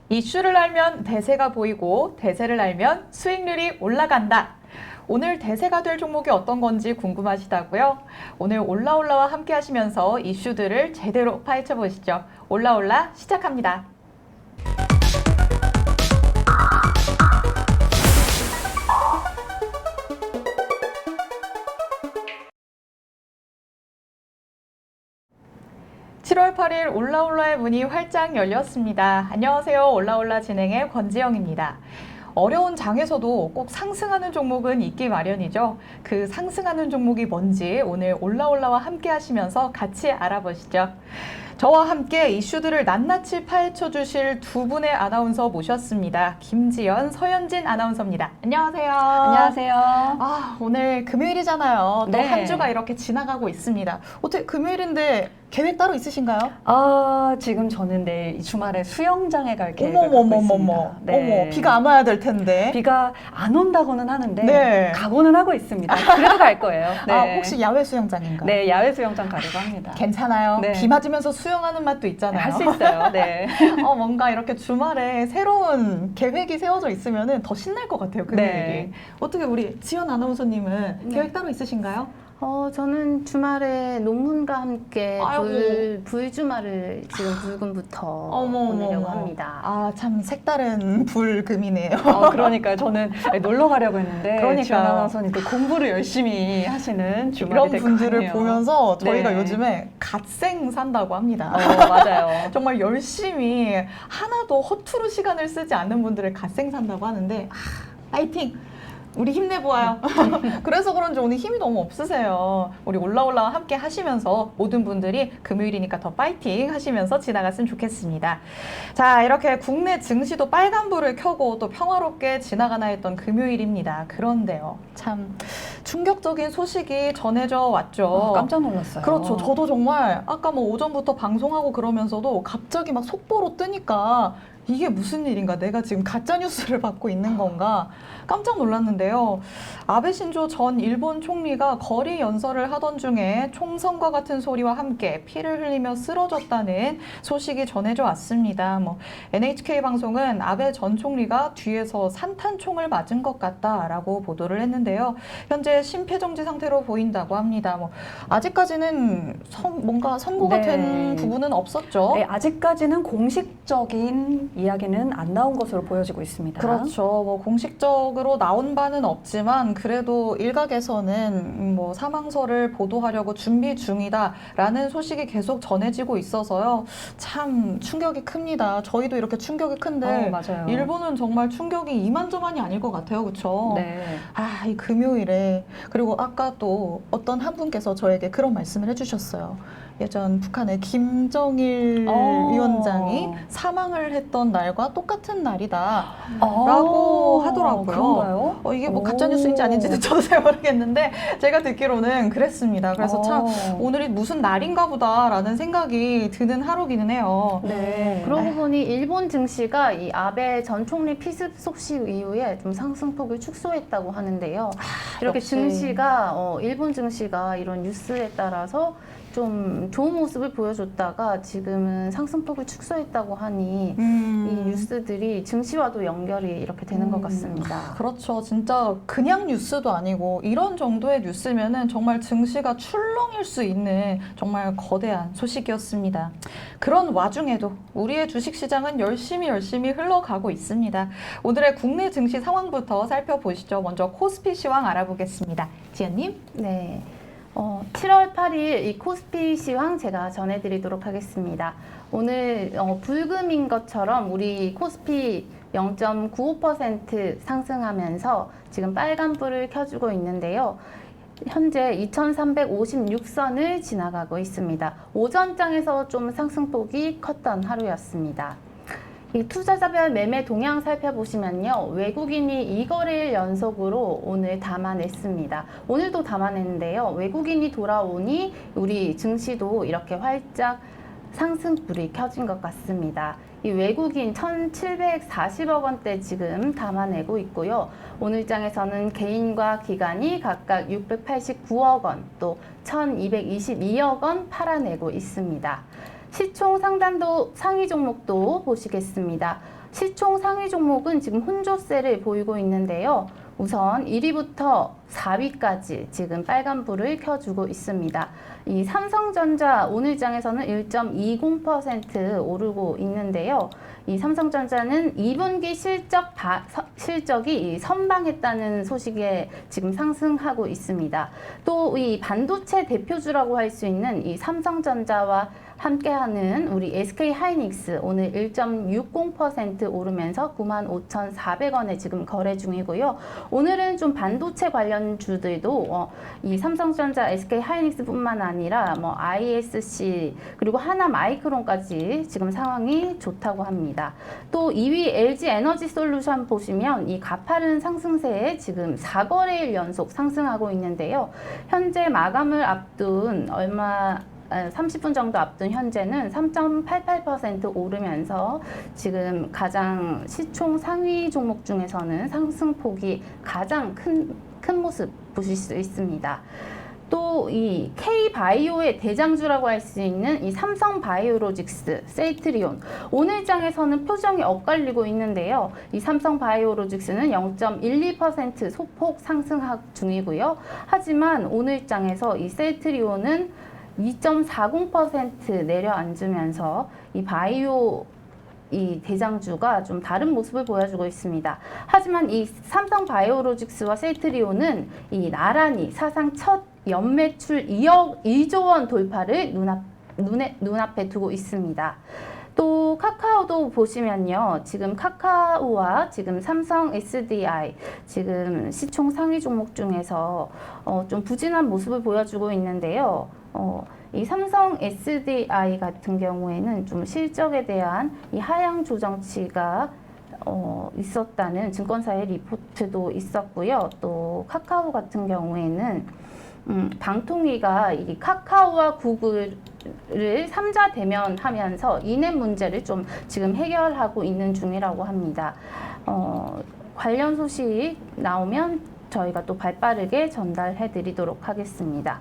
이슈를 알면 대세가 보이고 대세를 알면 수익률이 올라간다. 오늘 대세가 될 종목이 어떤 건지 궁금하시다고요? 오늘 올라올라와 함께 하시면서 이슈들을 제대로 파헤쳐 보시죠. 올라올라 시작합니다. (7월 8일) 올라올라의 문이 활짝 열렸습니다. 안녕하세요. 올라올라 진행의 권지영입니다. 어려운 장에서도 꼭 상승하는 종목은 있기 마련이죠. 그 상승하는 종목이 뭔지 오늘 올라올라와 함께 하시면서 같이 알아보시죠. 저와 함께 이슈들을 낱낱이 파헤쳐 주실 두 분의 아나운서 모셨습니다. 김지연, 서현진 아나운서입니다. 안녕하세요. 안녕하세요. 오늘 금요일이잖아요. 또 네. 한 주가 이렇게 지나가고 있습니다. 어떻게 금요일인데 계획 따로 있으신가요? 지금 저는 내일 주말에 수영장에 갈 계획을 갖고 어머, 있습니다. 비가 안 와야 될 텐데. 비가 안 온다고는 하는데 네. 각오는 하고 있습니다. 그래도 갈 거예요. 네. 혹시 야외 수영장인가요? 네, 야외 수영장 가려고 합니다. 괜찮아요. 네. 비 맞으면서 수영하는 맛도 있잖아요. 할 수 있어요. 네. 뭔가 이렇게 주말에 새로운 계획이 세워져 있으면 더 신날 것 같아요, 금요일이. 네. 어떻게 우리 지연 아나운서님은 네. 계획 따로 있으신가요? 저는 주말에 논문과 함께 아이고. 불주말을 지금 불금부터 어머, 보내려고 어머. 합니다. 참 색다른 불금이네요. 그러니까 저는 놀러 가려고 했는데 그러니까요. 지연 아나운서님 또 공부를 열심히 하시는 주말이 이런 될 것 분들을 같네요. 보면서 저희가 네. 요즘에 갓생 산다고 합니다. 맞아요. 정말 열심히 하나도 허투루 시간을 쓰지 않는 분들을 갓생 산다고 하는데 파이팅! 우리 힘내보아요. 그래서 그런지 오늘 힘이 너무 없으세요. 우리 올라올라와 함께 하시면서 모든 분들이 금요일이니까 더 파이팅 하시면서 지나갔으면 좋겠습니다. 자, 이렇게 국내 증시도 빨간불을 켜고 또 평화롭게 지나가나 했던 금요일입니다. 그런데요, 참 충격적인 소식이 전해져 왔죠. 깜짝 놀랐어요. 그렇죠. 저도 정말 아까 오전부터 방송하고 그러면서도 갑자기 막 속보로 뜨니까 이게 무슨 일인가? 내가 지금 가짜 뉴스를 받고 있는 건가? 깜짝 놀랐는데요. 아베 신조 전 일본 총리가 거리 연설을 하던 중에 총성과 같은 소리와 함께 피를 흘리며 쓰러졌다는 소식이 전해져 왔습니다. NHK 방송은 아베 전 총리가 뒤에서 산탄총을 맞은 것 같다라고 보도를 했는데요. 현재 심폐정지 상태로 보인다고 합니다. 아직까지는 뭔가 선고가 네. 된 부분은 없었죠. 네, 아직까지는 공식적인 이야기는 안 나온 것으로 보여지고 있습니다. 그렇죠. 공식적으로 나온 바는 없지만 그래도 일각에서는 사망설을 보도하려고 준비 중이다라는 소식이 계속 전해지고 있어서요. 참 충격이 큽니다. 저희도 이렇게 충격이 큰데 맞아요. 일본은 정말 충격이 이만저만이 아닐 것 같아요. 그렇죠? 네. 이 금요일에 그리고 아까 또 어떤 한 분께서 저에게 그런 말씀을 해주셨어요. 예전 북한의 김정일 위원장이 사망을 했던 날과 똑같은 날이다 라고 하더라고요. 그런가요? 이게 가짜뉴스인지 아닌지는 저도 잘 모르겠는데 제가 듣기로는 그랬습니다. 그래서 참 오늘이 무슨 날인가 보다라는 생각이 드는 하루기는 해요. 네. 그러고 보니 일본 증시가 이 아베 전 총리 피습 소식 이후에 좀 상승폭을 축소했다고 하는데요. 이렇게 역시. 증시가 일본 증시가 이런 뉴스에 따라서 좀 좋은 모습을 보여줬다가 지금은 상승폭을 축소했다고 하니 이 뉴스들이 증시와도 연결이 이렇게 되는 것 같습니다. 그렇죠. 진짜 그냥 뉴스도 아니고 이런 정도의 뉴스면은 정말 증시가 출렁일 수 있는 정말 거대한 소식이었습니다. 그런 와중에도 우리의 주식시장은 열심히 흘러가고 있습니다. 오늘의 국내 증시 상황부터 살펴보시죠. 먼저 코스피 시황 알아보겠습니다. 지연님? 네. 7월 8일 이 코스피 시황 제가 전해드리도록 하겠습니다. 오늘 불금인 것처럼 우리 코스피 0.95% 상승하면서 지금 빨간불을 켜주고 있는데요. 현재 2356선을 지나가고 있습니다. 오전장에서 좀 상승폭이 컸던 하루였습니다. 이 투자자별 매매 동향 살펴보시면요. 외국인이 2거래일 연속으로 오늘 담아냈습니다. 오늘도 담아냈는데요. 외국인이 돌아오니 우리 증시도 이렇게 활짝 상승불이 켜진 것 같습니다. 이 외국인 1,740억 원대 지금 담아내고 있고요. 오늘장에서는 개인과 기관이 각각 689억 원, 또 1,222억 원 팔아내고 있습니다. 시총 상단도 상위 종목도 보시겠습니다. 시총 상위 종목은 지금 혼조세를 보이고 있는데요. 우선 1위부터 4위까지 지금 빨간불을 켜주고 있습니다. 이 삼성전자 오늘 장에서는 1.20% 오르고 있는데요. 이 삼성전자는 2분기 실적이 선방했다는 소식에 지금 상승하고 있습니다. 또 이 반도체 대표주라고 할 수 있는 이 삼성전자와 함께하는 우리 SK 하이닉스 오늘 1.60% 오르면서 95,400원에 지금 거래 중이고요. 오늘은 좀 반도체 관련 주들도 이 삼성전자, SK 하이닉스뿐만 아니라 뭐 ISC 그리고 하나 마이크론까지 지금 상황이 좋다고 합니다. 또 2위 LG 에너지 솔루션 보시면 이 가파른 상승세에 지금 4거래일 연속 상승하고 있는데요. 현재 마감을 앞둔 30분 정도 앞둔 현재는 3.88% 오르면서 지금 가장 시총 상위 종목 중에서는 상승폭이 가장 큰 모습 보실 수 있습니다. 또 이 K바이오의 대장주라고 할 수 있는 이 삼성바이오로직스, 셀트리온 오늘 장에서는 표정이 엇갈리고 있는데요. 이 삼성바이오로직스는 0.12% 소폭 상승 중이고요. 하지만 오늘 장에서 이 셀트리온은 2.40% 내려앉으면서 이 바이오 이 대장주가 좀 다른 모습을 보여주고 있습니다. 하지만 이 삼성바이오로직스와 셀트리온은 이 나란히 사상 첫 연매출 2조 원 돌파를 눈앞에 두고 있습니다. 또 카카오도 보시면요. 지금 카카오와 지금 삼성 SDI 지금 시총 상위 종목 중에서 좀 부진한 모습을 보여주고 있는데요. 이 삼성 SDI 같은 경우에는 좀 실적에 대한 이 하향 조정치가 있었다는 증권사의 리포트도 있었고요. 또 카카오 같은 경우에는 방통위가 이 카카오와 구글을 3자 대면하면서 이net 문제를 좀 지금 해결하고 있는 중이라고 합니다. 관련 소식 나오면 저희가 또 발빠르게 전달해 드리도록 하겠습니다.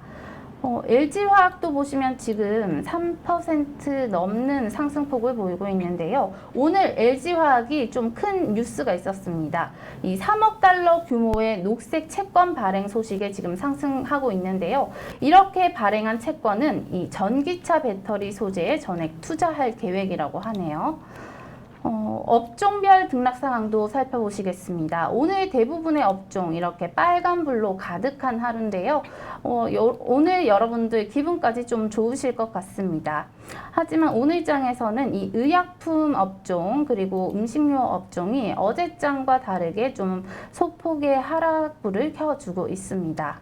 LG화학도 보시면 지금 3% 넘는 상승폭을 보이고 있는데요. 오늘 LG화학이 좀 큰 뉴스가 있었습니다. 이 3억 달러 규모의 녹색 채권 발행 소식에 지금 상승하고 있는데요. 이렇게 발행한 채권은 이 전기차 배터리 소재에 전액 투자할 계획이라고 하네요. 업종별 등락 상황도 살펴보시겠습니다. 오늘 대부분의 업종 이렇게 빨간불로 가득한 하루인데요. 오늘 여러분들 기분까지 좀 좋으실 것 같습니다. 하지만 오늘 장에서는 이 의약품 업종 그리고 음식료 업종이 어제 장과 다르게 좀 소폭의 하락불을 켜주고 있습니다.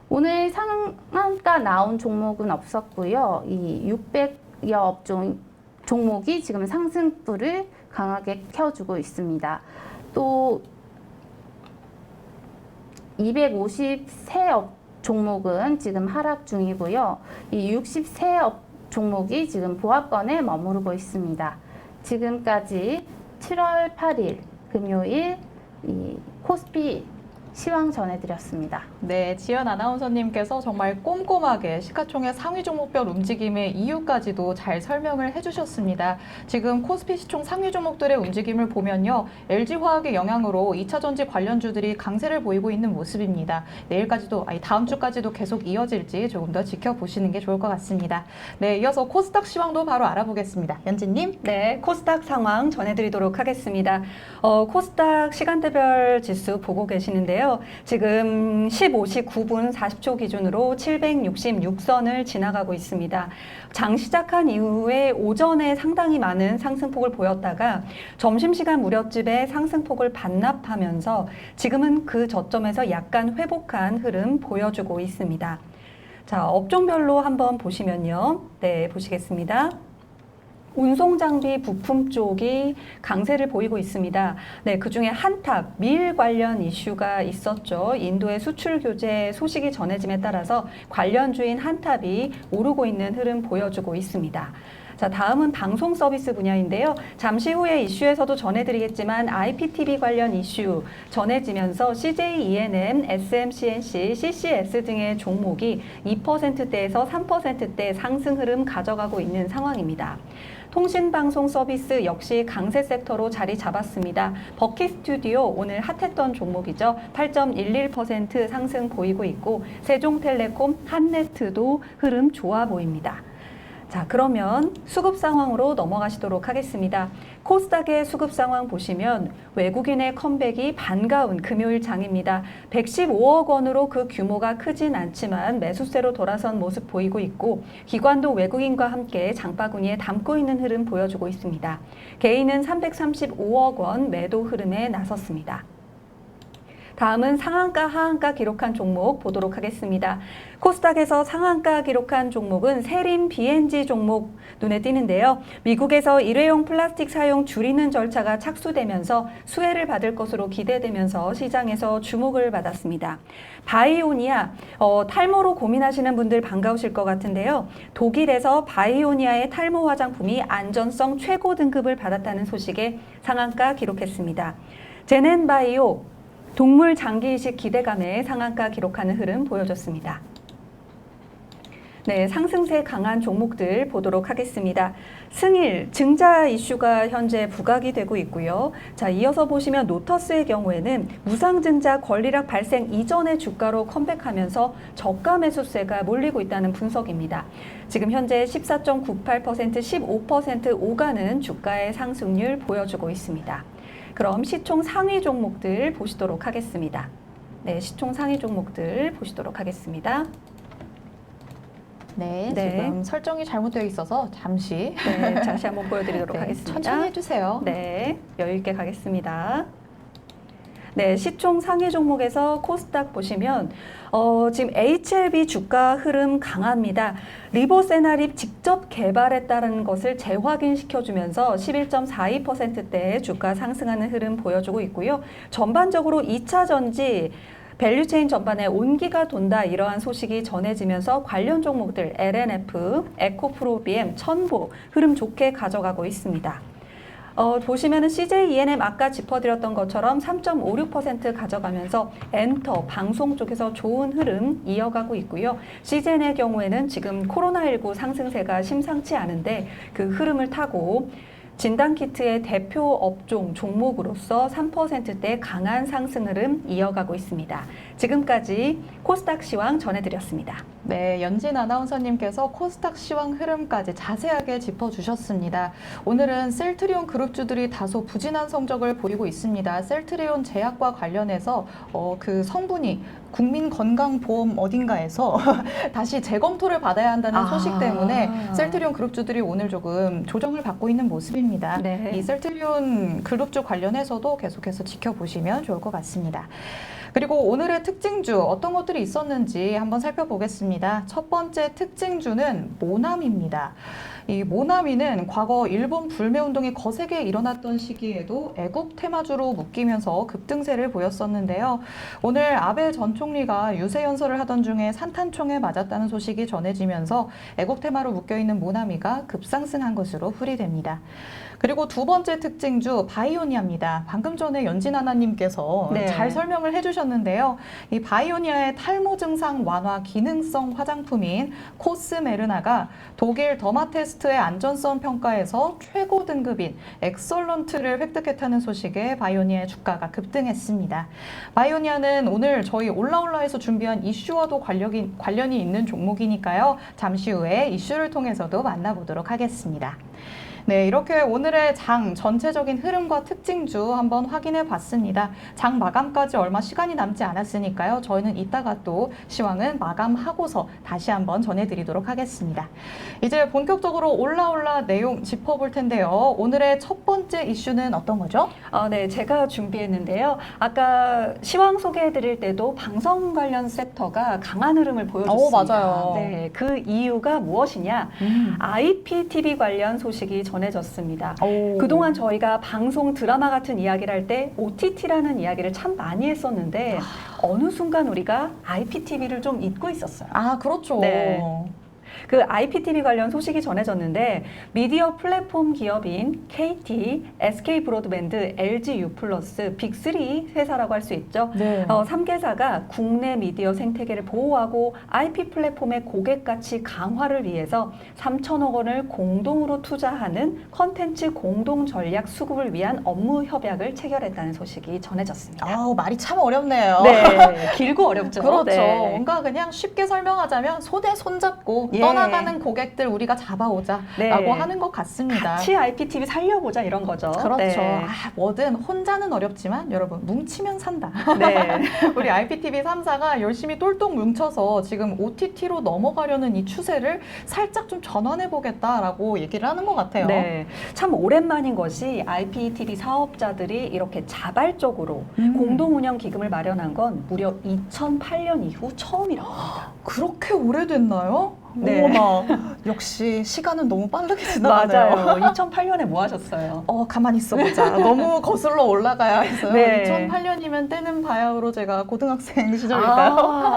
오늘 상한가 나온 종목은 없었고요. 이 600여 업종 종목이 지금 상승불을 강하게 켜주고 있습니다. 또 253업 종목은 지금 하락 중이고요. 이 63업 종목이 지금 보합권에 머무르고 있습니다. 지금까지 7월 8일 금요일 이 코스피 시황 전해드렸습니다. 네, 지연 아나운서님께서 정말 꼼꼼하게 시가총액 상위 종목별 움직임의 이유까지도 잘 설명을 해주셨습니다. 지금 코스피 시총 상위 종목들의 움직임을 보면요. LG화학의 영향으로 2차전지 관련주들이 강세를 보이고 있는 모습입니다. 내일까지도, 다음 주까지도 계속 이어질지 조금 더 지켜보시는 게 좋을 것 같습니다. 네, 이어서 코스닥 시황도 바로 알아보겠습니다. 연진님. 네, 코스닥 상황 전해드리도록 하겠습니다. 코스닥 시간대별 지수 보고 계시는데요. 지금 15시 9분 40초 기준으로 766선을 지나가고 있습니다. 장 시작한 이후에 오전에 상당히 많은 상승폭을 보였다가 점심시간 무렵쯤에 상승폭을 반납하면서 지금은 그 저점에서 약간 회복한 흐름 보여주고 있습니다. 자, 업종별로 한번 보시면요. 네, 보시겠습니다. 운송장비 부품 쪽이 강세를 보이고 있습니다. 네, 그중에 한탑, 밀 관련 이슈가 있었죠. 인도의 수출 규제 소식이 전해짐에 따라서 관련주인 한탑이 오르고 있는 흐름 보여주고 있습니다. 자, 다음은 방송 서비스 분야인데요. 잠시 후에 이슈에서도 전해드리겠지만 IPTV 관련 이슈 전해지면서 CJ ENM, SM CNC, CCS 등의 종목이 2%대에서 3%대 상승 흐름 가져가고 있는 상황입니다. 통신방송 서비스 역시 강세 섹터로 자리 잡았습니다. 버킷 스튜디오 오늘 핫했던 종목이죠. 8.11% 상승 보이고 있고 세종텔레콤, 한네트도 흐름 좋아 보입니다. 자, 그러면 수급 상황으로 넘어가시도록 하겠습니다. 코스닥의 수급 상황 보시면 외국인의 컴백이 반가운 금요일 장입니다. 115억 원으로 그 규모가 크진 않지만 매수세로 돌아선 모습 보이고 있고 기관도 외국인과 함께 장바구니에 담고 있는 흐름 보여주고 있습니다. 개인은 335억 원 매도 흐름에 나섰습니다. 다음은 상한가, 하한가 기록한 종목 보도록 하겠습니다. 코스닥에서 상한가 기록한 종목은 세림 BNG 종목 눈에 띄는데요. 미국에서 일회용 플라스틱 사용 줄이는 절차가 착수되면서 수혜를 받을 것으로 기대되면서 시장에서 주목을 받았습니다. 바이오니아, 탈모로 고민하시는 분들 반가우실 것 같은데요. 독일에서 바이오니아의 탈모 화장품이 안전성 최고 등급을 받았다는 소식에 상한가 기록했습니다. 제넨바이오, 동물 장기 이식 기대감에 상한가 기록하는 흐름 보여줬습니다. 네, 상승세 강한 종목들 보도록 하겠습니다. 승일, 증자 이슈가 현재 부각이 되고 있고요. 자, 이어서 보시면 노터스의 경우에는 무상증자 권리락 발생 이전의 주가로 컴백하면서 저가 매수세가 몰리고 있다는 분석입니다. 지금 현재 14.98%, 15% 오가는 주가의 상승률 보여주고 있습니다. 그럼 시총 상위 종목들 보시도록 하겠습니다. 네, 시총 상위 종목들 보시도록 하겠습니다. 네, 네. 지금 설정이 잘못되어 있어서 잠시 네, 다시 한번 보여드리도록 네, 하겠습니다. 천천히 해주세요. 네, 여유 있게 가겠습니다. 네, 시총 상위 종목에서 코스닥 보시면 지금 HLB 주가 흐름 강합니다. 리보세나립 직접 개발했다는 것을 재확인시켜주면서 11.42%대의 주가 상승하는 흐름 보여주고 있고요. 전반적으로 2차 전지 밸류체인 전반에 온기가 돈다 이러한 소식이 전해지면서 관련 종목들 LNF, 에코프로비엠, 천보 흐름 좋게 가져가고 있습니다. 보시면은 CJ ENM 아까 짚어드렸던 것처럼 3.56% 가져가면서 엔터, 방송 쪽에서 좋은 흐름 이어가고 있고요. CJN의 경우에는 지금 코로나19 상승세가 심상치 않은데 그 흐름을 타고 진단키트의 대표 업종 종목으로서 3%대 강한 상승 흐름 이어가고 있습니다. 지금까지 코스닥 시황 전해드렸습니다. 네, 연진 아나운서님께서 코스닥 시황 흐름까지 자세하게 짚어주셨습니다. 오늘은 셀트리온 그룹주들이 다소 부진한 성적을 보이고 있습니다. 셀트리온 제약과 관련해서 그 성분이 국민건강보험 어딘가에서 다시 재검토를 받아야 한다는 소식 때문에 셀트리온 그룹주들이 오늘 조금 조정을 받고 있는 모습입니다. 네. 이 셀트리온 그룹주 관련해서도 계속해서 지켜보시면 좋을 것 같습니다. 그리고 오늘의 특징주 어떤 것들이 있었는지 한번 살펴보겠습니다. 첫 번째 특징주는 모나미입니다. 이 모나미는 과거 일본 불매운동이 거세게 일어났던 시기에도 애국 테마주로 묶이면서 급등세를 보였었는데요. 오늘 아베 전 총리가 유세연설을 하던 중에 산탄총에 맞았다는 소식이 전해지면서 애국 테마로 묶여있는 모나미가 급상승한 것으로 풀이됩니다. 그리고 두 번째 특징주 바이오니아입니다. 방금 전에 연진아나님께서 네. 잘 설명을 해주셨는데요. 이 바이오니아의 탈모 증상 완화 기능성 화장품인 코스메르나가 독일 더마테스트의 안전성 평가에서 최고 등급인 엑설런트를 획득했다는 소식에 바이오니아의 주가가 급등했습니다. 바이오니아는 오늘 저희 올라올라에서 준비한 이슈와도 관련이 있는 종목이니까요. 잠시 후에 이슈를 통해서도 만나보도록 하겠습니다. 네, 이렇게 오늘의 장 전체적인 흐름과 특징주 한번 확인해 봤습니다. 장 마감까지 얼마 시간이 남지 않았으니까요. 저희는 이따가 또 시황은 마감하고서 다시 한번 전해드리도록 하겠습니다. 이제 본격적으로 올라올라 내용 짚어볼 텐데요. 오늘의 첫 번째 이슈는 어떤 거죠? 네, 제가 준비했는데요. 아까 시황 소개해드릴 때도 방송 관련 섹터가 강한 흐름을 보여줬습니다. 맞아요. 네, 그 이유가 무엇이냐? IPTV 관련 소식이 전해졌습니다. 그동안 저희가 방송 드라마 같은 이야기를 할 때 OTT라는 이야기를 참 많이 했었는데 어느 순간 우리가 IPTV를 좀 잊고 있었어요. 그렇죠. 네. 그 IPTV 관련 소식이 전해졌는데 미디어 플랫폼 기업인 KT, SK 브로드밴드, LG U+, 빅3 회사라고 할 수 있죠. 네. 3개사가 국내 미디어 생태계를 보호하고 IP 플랫폼의 고객 가치 강화를 위해서 3천억 원을 공동으로 투자하는 컨텐츠 공동 전략 수급을 위한 업무 협약을 체결했다는 소식이 전해졌습니다. 아우, 말이 참 어렵네요. 네, 길고 어렵죠. 그렇죠. 네. 뭔가 그냥 쉽게 설명하자면 손에 손잡고 예. 떠나가는 고객들 우리가 잡아오자 네. 라고 하는 것 같습니다. 같이 IPTV 살려보자 이런 거죠. 그렇죠. 네. 뭐든 혼자는 어렵지만 여러분 뭉치면 산다. 네. 우리 IPTV 3사가 열심히 똘똘 뭉쳐서 지금 OTT로 넘어가려는 이 추세를 살짝 좀 전환해보겠다라고 얘기를 하는 것 같아요. 네, 참 오랜만인 것이 IPTV 사업자들이 이렇게 자발적으로 공동 운영 기금을 마련한 건 무려 2008년 이후 처음이라고 합니다. 그렇게 오래됐나요? 네. 어머나, 역시 시간은 너무 빠르게 지나가네요. 맞아요. 2008년에 뭐 하셨어요? 가만히 있어보자. 너무 거슬러 올라가야 해서요. 네. 2008년이면 때는 바야흐로 제가 고등학생 시절일까요?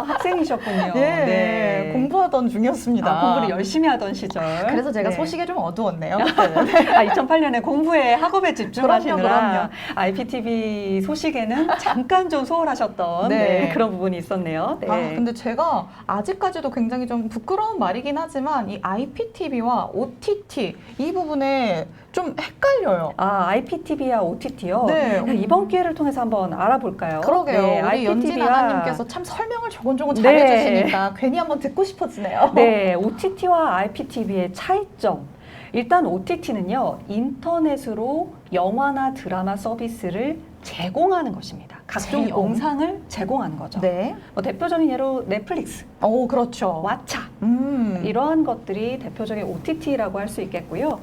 학생이셨군요. 네, 공부하던 중이었습니다. 공부를 열심히 하던 시절. 그래서 제가 네. 소식이 좀 어두웠네요. 2008년에 공부에 학업에 집중하시느라 그럼요. IPTV 소식에는 잠깐 좀 소홀하셨던 네. 네, 그런 부분이 있었네요. 네. 근데 제가 아직까지도 굉장히 좀 부끄러운 말이긴 하지만 이 IPTV와 OTT 이 부분에 좀 헷갈려요. IPTV와 OTT요? 네. 이번 기회를 통해서 한번 알아볼까요? 그러게요. 네, 우리 연진 IPTV 와 아나님께서 참 설명을 조곤조곤 네. 잘해주시니까 괜히 한번 듣고 싶어지네요. 네, OTT와 IPTV의 차이점. 일단 OTT는요, 인터넷으로 영화나 드라마 서비스를 제공하는 것입니다. 각종 제공? 영상을 제공하는 거죠. 네. 뭐 대표적인 예로 넷플릭스, 오, 그렇죠. 왓챠 이러한 것들이 대표적인 OTT라고 할 수 있겠고요.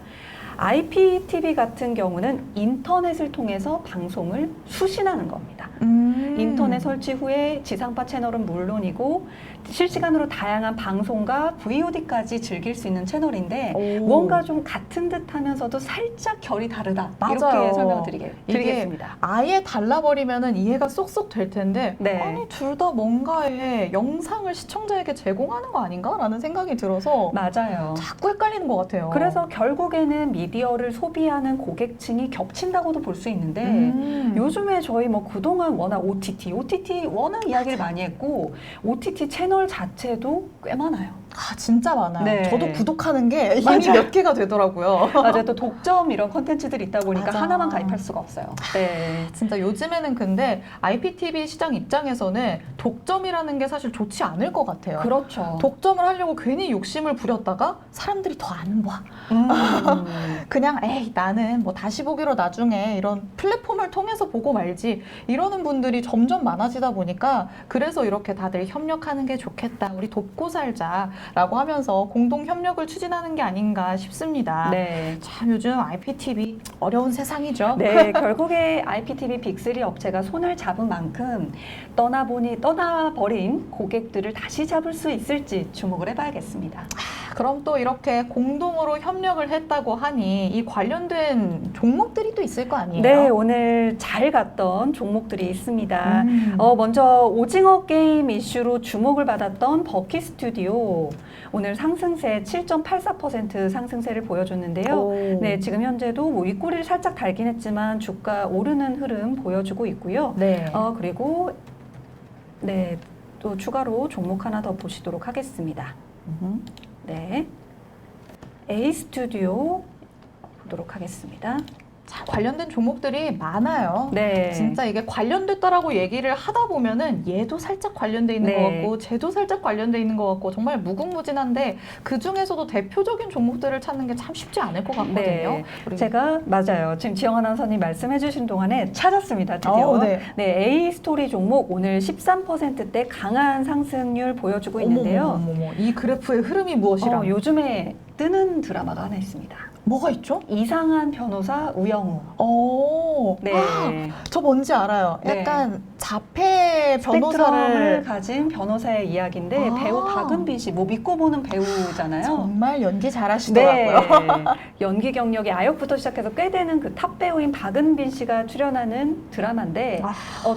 IPTV 같은 경우는 인터넷을 통해서 방송을 수신하는 겁니다. 인터넷 설치 후에 지상파 채널은 물론이고 실시간으로 다양한 방송과 VOD까지 즐길 수 있는 채널인데 오. 무언가 좀 같은 듯 하면서도 살짝 결이 다르다. 이렇게 맞아요. 설명을 이게 드리겠습니다. 아예 달라버리면은 이해가 쏙쏙 될 텐데 네. 아니 둘 다 뭔가의 영상을 시청자에게 제공하는 거 아닌가라는 생각이 들어서 맞아요. 자꾸 헷갈리는 것 같아요. 그래서 결국에는 미디어를 소비하는 고객층이 겹친다고도 볼 수 있는데 요즘에 저희 뭐 그동안 워낙 OTT 워낙 이야기를 많이 했고 OTT 채널 자체도 꽤 많아요. 진짜 많아요. 네. 저도 구독하는 게 이미 맞아요. 몇 개가 되더라고요. 맞아요. 또 독점 이런 콘텐츠들이 있다 보니까 맞아. 하나만 가입할 수가 없어요. 네. 진짜 요즘에는 근데 IPTV 시장 입장에서는 독점이라는 게 사실 좋지 않을 것 같아요. 그렇죠. 독점을 하려고 괜히 욕심을 부렸다가 사람들이 더 안 봐. 그냥 에이 나는 뭐 다시 보기로 나중에 이런 플랫폼을 통해서 보고 말지 이러는 분들이 점점 많아지다 보니까 그래서 이렇게 다들 협력하는 게 좋겠다. 우리 돕고 살자라고 하면서 공동 협력을 추진하는 게 아닌가 싶습니다. 네. 참 요즘 IPTV 어려운 세상이죠. 네, 결국에 IPTV 빅3 업체가 손을 잡은 만큼 떠나버린 고객들을 다시 잡을 수 있을지 주목을 해봐야겠습니다. 그럼 또 이렇게 공동으로 협력을 했다고 하니 이 관련된 종목들이 또 있을 거 아니에요? 네, 오늘 잘 갔던 종목들이 있습니다. 음. 먼저 오징어 게임 이슈로 주목을 받았던 버키 스튜디오. 오늘 상승세 7.84% 상승세를 보여줬는데요. 오. 네, 지금 현재도 뭐 윗꼬리를 살짝 달긴 했지만 주가 오르는 흐름 보여주고 있고요. 네. 그리고 네, 또 추가로 종목 하나 더 보시도록 하겠습니다. 네, A 스튜디오 보도록 하겠습니다. 자, 관련된 종목들이 많아요. 네, 진짜 이게 관련됐다라고 얘기를 하다 보면은 얘도 살짝 관련돼 있는 네. 것 같고 쟤도 살짝 관련돼 있는 것 같고 정말 무궁무진한데 그 중에서도 대표적인 종목들을 찾는 게 참 쉽지 않을 것 같거든요. 네. 우리- 제가 맞아요. 지금 지영 아나운서님 말씀해주신 동안에 찾았습니다. 드디어. 네. 네, A 스토리 종목 오늘 13%대 강한 상승률 보여주고 있는데요. 어머머머머. 이 그래프의 흐름이 무엇이라? 요즘에 뜨는 드라마가 하나 있습니다. 뭐가 있죠? 이상한 변호사 우영우. 네. 네. 저 뭔지 알아요. 네. 약간 자폐 스펙트럼을 변호사를 가진 변호사의 이야기인데 아. 배우 박은빈 씨, 뭐 믿고 보는 배우잖아요. 정말 연기 잘하시더라고요. 네. 연기 경력이 아역부터 시작해서 꽤 되는 그 탑 배우인 박은빈 씨가 출연하는 드라마인데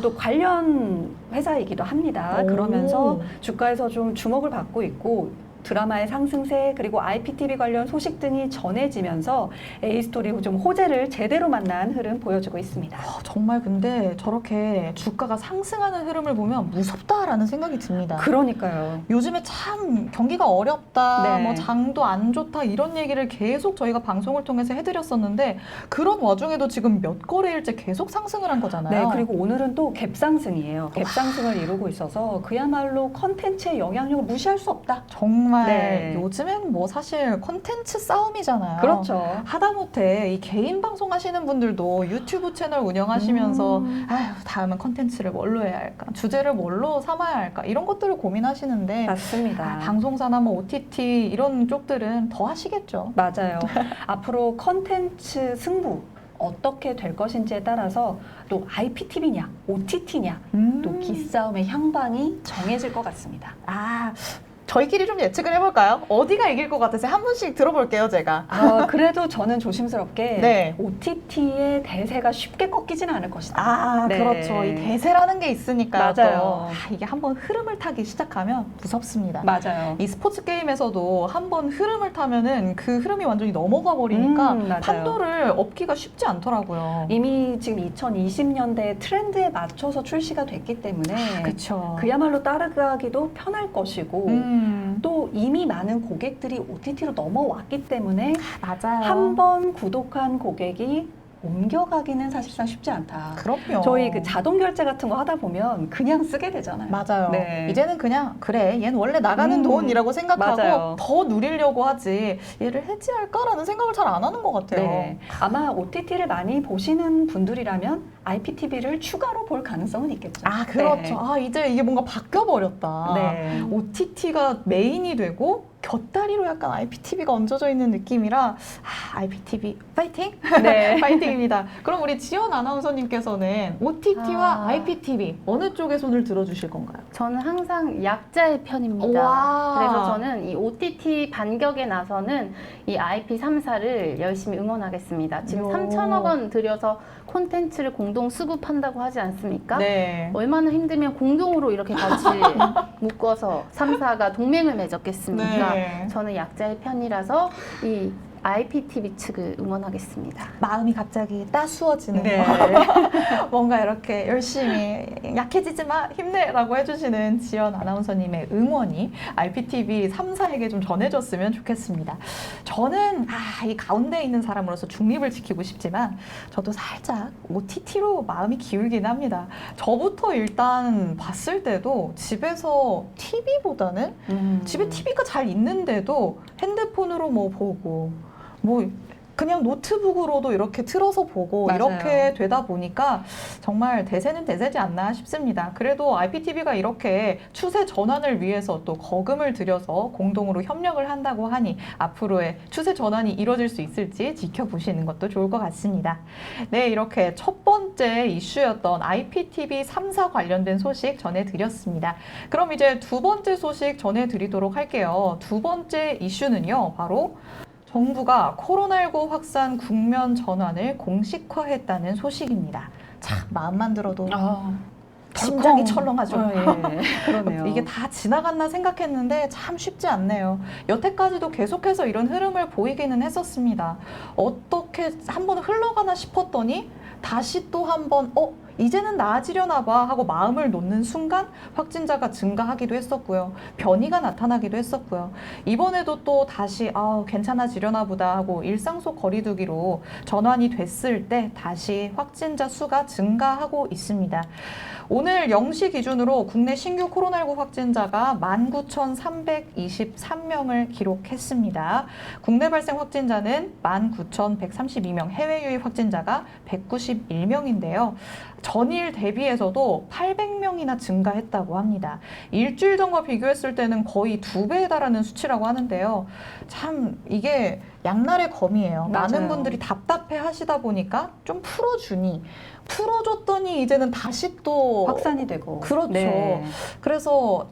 또 관련 회사이기도 합니다. 오. 그러면서 주가에서 좀 주목을 받고 있고 드라마의 상승세 그리고 IPTV 관련 소식 등이 전해지면서 A스토리 좀 호재를 제대로 만난 흐름 보여주고 있습니다. 정말 근데 저렇게 주가가 상승하는 흐름을 보면 무섭다라는 생각이 듭니다. 그러니까요. 요즘에 참 경기가 어렵다, 네. 뭐 장도 안 좋다 이런 얘기를 계속 저희가 방송을 통해서 해드렸었는데 그런 와중에도 지금 몇 거래일째 계속 상승을 한 거잖아요. 네, 그리고 오늘은 또 갭상승이에요. 갭상승을 이루고 있어서 그야말로 컨텐츠의 영향력을 무시할 수 없다. 정말 네. 요즘엔 뭐 사실 콘텐츠 싸움이잖아요. 그렇죠. 하다못해 이 개인 방송 하시는 분들도 유튜브 채널 운영하시면서 아휴 다음은 콘텐츠를 뭘로 해야 할까, 주제를 뭘로 삼아야 할까 이런 것들을 고민하시는데 맞습니다. 방송사나 뭐 OTT 이런 쪽들은 더 하시겠죠. 맞아요. 앞으로 컨텐츠 승부 어떻게 될 것인지에 따라서 또 IPTV냐, OTT냐, 또 기싸움의 향방이 정해질 것 같습니다. 저희끼리 좀 예측을 해볼까요? 어디가 이길 것 같으세요? 한 분씩 들어볼게요, 제가. 그래도 저는 조심스럽게 네. OTT의 대세가 쉽게 꺾이지는 않을 것이다. 네. 그렇죠. 이 대세라는 게 있으니까 맞아요. 또 이게 한번 흐름을 타기 시작하면 무섭습니다. 맞아요. 이 스포츠 게임에서도 한번 흐름을 타면은 그 흐름이 완전히 넘어가 버리니까 맞아요. 판도를 업기가 쉽지 않더라고요. 이미 지금 2020년대 트렌드에 맞춰서 출시가 됐기 때문에 그렇죠. 그야말로 따라가기도 편할 것이고 또 이미 많은 고객들이 OTT로 넘어왔기 때문에 맞아요. 한 번 구독한 고객이 옮겨가기는 사실상 쉽지 않다. 그럼요. 저희 그 자동 결제 같은 거 하다 보면 그냥 쓰게 되잖아요. 맞아요. 네. 이제는 그냥 그래 얘는 원래 나가는 돈이라고 생각하고 맞아요. 더 누리려고 하지 얘를 해지할까라는 생각을 잘 안 하는 것 같아요. 네. 아마 OTT를 많이 보시는 분들이라면 IPTV를 추가로 볼 가능성은 있겠죠. 그렇죠. 이제 이게 뭔가 바뀌어버렸다. 네. OTT가 메인이 되고 곁다리로 약간 IPTV가 얹어져 있는 느낌이라 IPTV 파이팅! 네. 파이팅입니다. 그럼 우리 지연 아나운서님께서는 OTT와 IPTV 어느 쪽에 손을 들어주실 건가요? 저는 항상 약자의 편입니다. 와. 그래서 저는 이 OTT 반격에 나서는 이 IP 3사를 열심히 응원하겠습니다. 지금 요. 3천억 원 들여서 콘텐츠를 공동 수급한다고 하지 않습니까? 네. 얼마나 힘들면 공동으로 이렇게 같이 묶어서 3사가 동맹을 맺었겠습니까? 네. 저는 약자의 편이라서 이 IPTV 측을 응원하겠습니다. 마음이 갑자기 따스워지는 네. 뭔가 이렇게 열심히 약해지지 마 힘내라고 해주시는 지연 아나운서님의 응원이 IPTV 3사에게 좀 전해졌으면 좋겠습니다. 저는 이 가운데 있는 사람으로서 중립을 지키고 싶지만 저도 살짝 OTT로 마음이 기울긴 합니다. 저부터 일단 봤을 때도 집에서 TV보다는 집에 TV가 잘 있는데도 핸드폰으로 뭐 보고 뭐 그냥 노트북으로도 이렇게 틀어서 보고 맞아요. 이렇게 되다 보니까 정말 대세는 대세지 않나 싶습니다. 그래도 IPTV가 이렇게 추세 전환을 위해서 또 거금을 들여서 공동으로 협력을 한다고 하니 앞으로의 추세 전환이 이루어질 수 있을지 지켜보시는 것도 좋을 것 같습니다. 네, 이렇게 첫 번째 이슈였던 IPTV 3사 관련된 소식 전해드렸습니다. 그럼 이제 두 번째 소식 전해드리도록 할게요. 두 번째 이슈는요, 바로 정부가 코로나19 확산 국면 전환을 공식화했다는 소식입니다. 참 마음만 들어도 심장이 철렁하죠. 그러네요. 이게 다 지나갔나 생각했는데 참 쉽지 않네요. 여태까지도 계속해서 이런 흐름을 보이기는 했었습니다. 어떻게 한번 흘러가나 싶었더니 다시 또 한번 이제는 나아지려나 봐 하고 마음을 놓는 순간 확진자가 증가하기도 했었고요. 변이가 나타나기도 했었고요. 이번에도 또 다시 괜찮아지려나 보다 하고 일상 속 거리두기로 전환이 됐을 때 다시 확진자 수가 증가하고 있습니다. 오늘 0시 기준으로 국내 신규 코로나19 확진자가 19,323명을 기록했습니다. 국내 발생 확진자는 19,132명, 해외 유입 확진자가 191명인데요. 전일 대비해서도 800명이나 증가했다고 합니다. 일주일 전과 비교했을 때는 거의 2배에 달하는 수치라고 하는데요. 참 이게 양날의 검이에요. 많은 맞아요. 분들이 답답해 하시다 보니까 좀 풀어줬더니 이제는 다시 또 확산이 되고. 그렇죠. 네. 그래서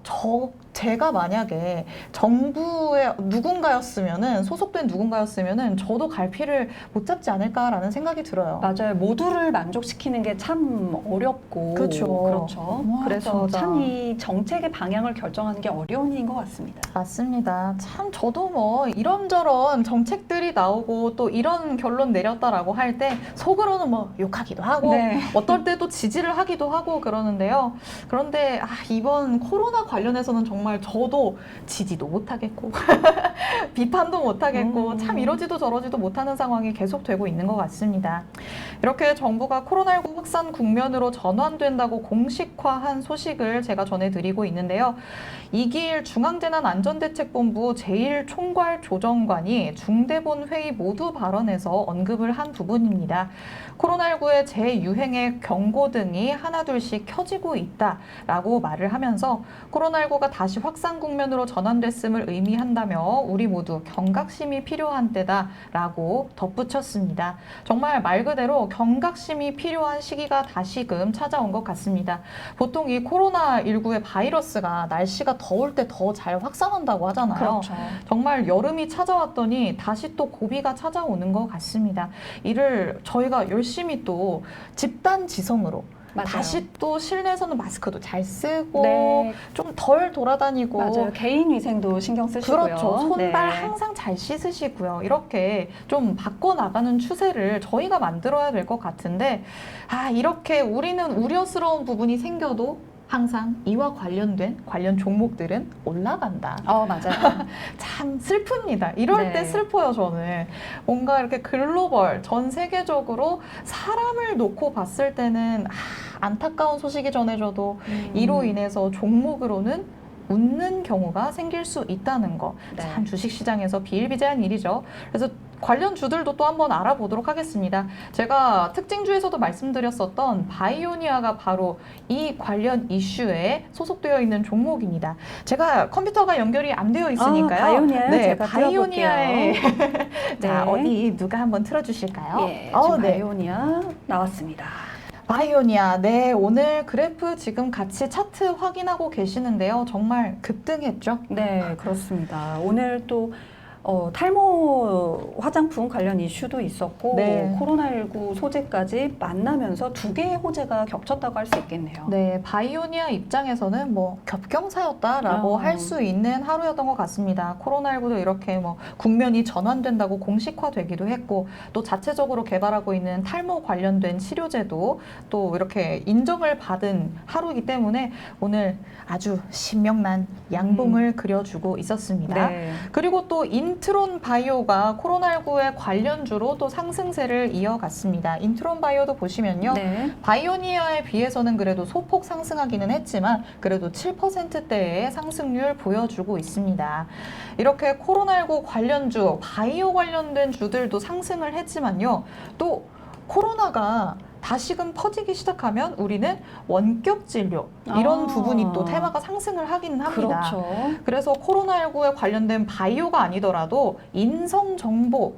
제가 만약에 정부의 누군가였으면은 소속된 누군가였으면은 저도 갈피를 못 잡지 않을까라는 생각이 들어요. 맞아요. 모두를 만족시키는 게 참 어렵고 그렇죠. 그렇죠. 와, 그래서 진짜. 참 이 정책의 방향을 결정하는 게 어려운 일인 것 같습니다. 맞습니다. 참 저도 뭐 이런저런 정책들이 나오고 또 이런 결론 내렸다라고 할 때 속으로는 뭐 욕하기도 하고 네. 어떨 때 또 지지를 하기도 하고 그러는데요. 그런데 이번 코로나 관련해서는 정말 저도 지지도 못하겠고 비판도 못하겠고 참 이러지도 저러지도 못하는 상황이 계속되고 있는 것 같습니다. 이렇게 정부가 코로나19 확산 국면으로 전환된다고 공식화한 소식을 제가 전해드리고 있는데요. 이기일 중앙재난안전대책본부 제1총괄조정관이 중대본 회의 모두 발언에서 언급을 한 부분입니다. 코로나19의 재유행의 경고 등이 하나둘씩 켜지고 있다라고 말을 하면서 코로나19가 다시 확산 국면으로 전환됐음을 의미한다며 우리 모두 경각심이 필요한 때다라고 덧붙였습니다. 정말 말 그대로 경각심이 필요한 시기가 다시금 찾아온 것 같습니다. 보통 이 코로나19의 바이러스가 날씨가 더울 때 더 잘 확산한다고 하잖아요. 그렇죠. 정말 여름이 찾아왔더니 다시 또 고비가 찾아오는 것 같습니다. 이를 저희가 열심히 또 집단지성으로 맞아요. 다시 또 실내에서는 마스크도 잘 쓰고 네. 좀 덜 돌아다니고 맞아요. 개인 위생도 신경 쓰시고요. 그렇죠. 손발 네. 항상 잘 씻으시고요. 이렇게 좀 바꿔나가는 추세를 저희가 만들어야 될 것 같은데 이렇게 우리는 우려스러운 부분이 생겨도 항상 이와 관련 종목들은 올라간다. 맞아요. 참 슬픕니다. 이럴 네. 때 슬퍼요, 저는. 뭔가 이렇게 글로벌, 전 세계적으로 사람을 놓고 봤을 때는 안타까운 소식이 전해져도 이로 인해서 종목으로는 웃는 경우가 생길 수 있다는 거. 네. 참 주식시장에서 비일비재한 일이죠. 그래서 관련 주들도 또 한번 알아보도록 하겠습니다. 제가 특징주에서도 말씀드렸었던 바이오니아가 바로 이 관련 이슈에 소속되어 있는 종목입니다. 제가 컴퓨터가 연결이 안 되어 있으니까요. 바이오니아요? 네, 제가 바이오니아의 자, 네. 어디 누가 한번 틀어주실까요? 예, 지금 네. 바이오니아 나왔습니다. 바이오니아, 네, 오늘 그래프 지금 같이 차트 확인하고 계시는데요. 정말 급등했죠? 네, 그렇습니다. 오늘 또 탈모 화장품 관련 이슈도 있었고 네. 코로나19 소재까지 만나면서 두 개의 호재가 겹쳤다고 할 수 있겠네요. 네, 바이오니아 입장에서는 뭐 겹경사였다라고 할 수 있는 하루였던 것 같습니다. 코로나19도 이렇게 뭐 국면이 전환된다고 공식화되기도 했고 또 자체적으로 개발하고 있는 탈모 관련된 치료제도 또 이렇게 인정을 받은 하루이기 때문에 오늘 아주 신명난 양봉을 그려주고 있었습니다. 네. 그리고 또 인트론 바이오가 코로나19의 관련주로 또 상승세를 이어갔습니다. 인트론 바이오도 보시면요. 네. 바이오니아에 비해서는 그래도 소폭 상승하기는 했지만 그래도 7%대의 상승률 보여주고 있습니다. 이렇게 코로나19 관련주, 바이오 관련된 주들도 상승을 했지만요. 또 코로나가 다시금 퍼지기 시작하면 우리는 원격 진료 이런 부분이 또 테마가 상승을 하기는 합니다. 그렇죠. 그래서 코로나19에 관련된 바이오가 아니더라도 인성정보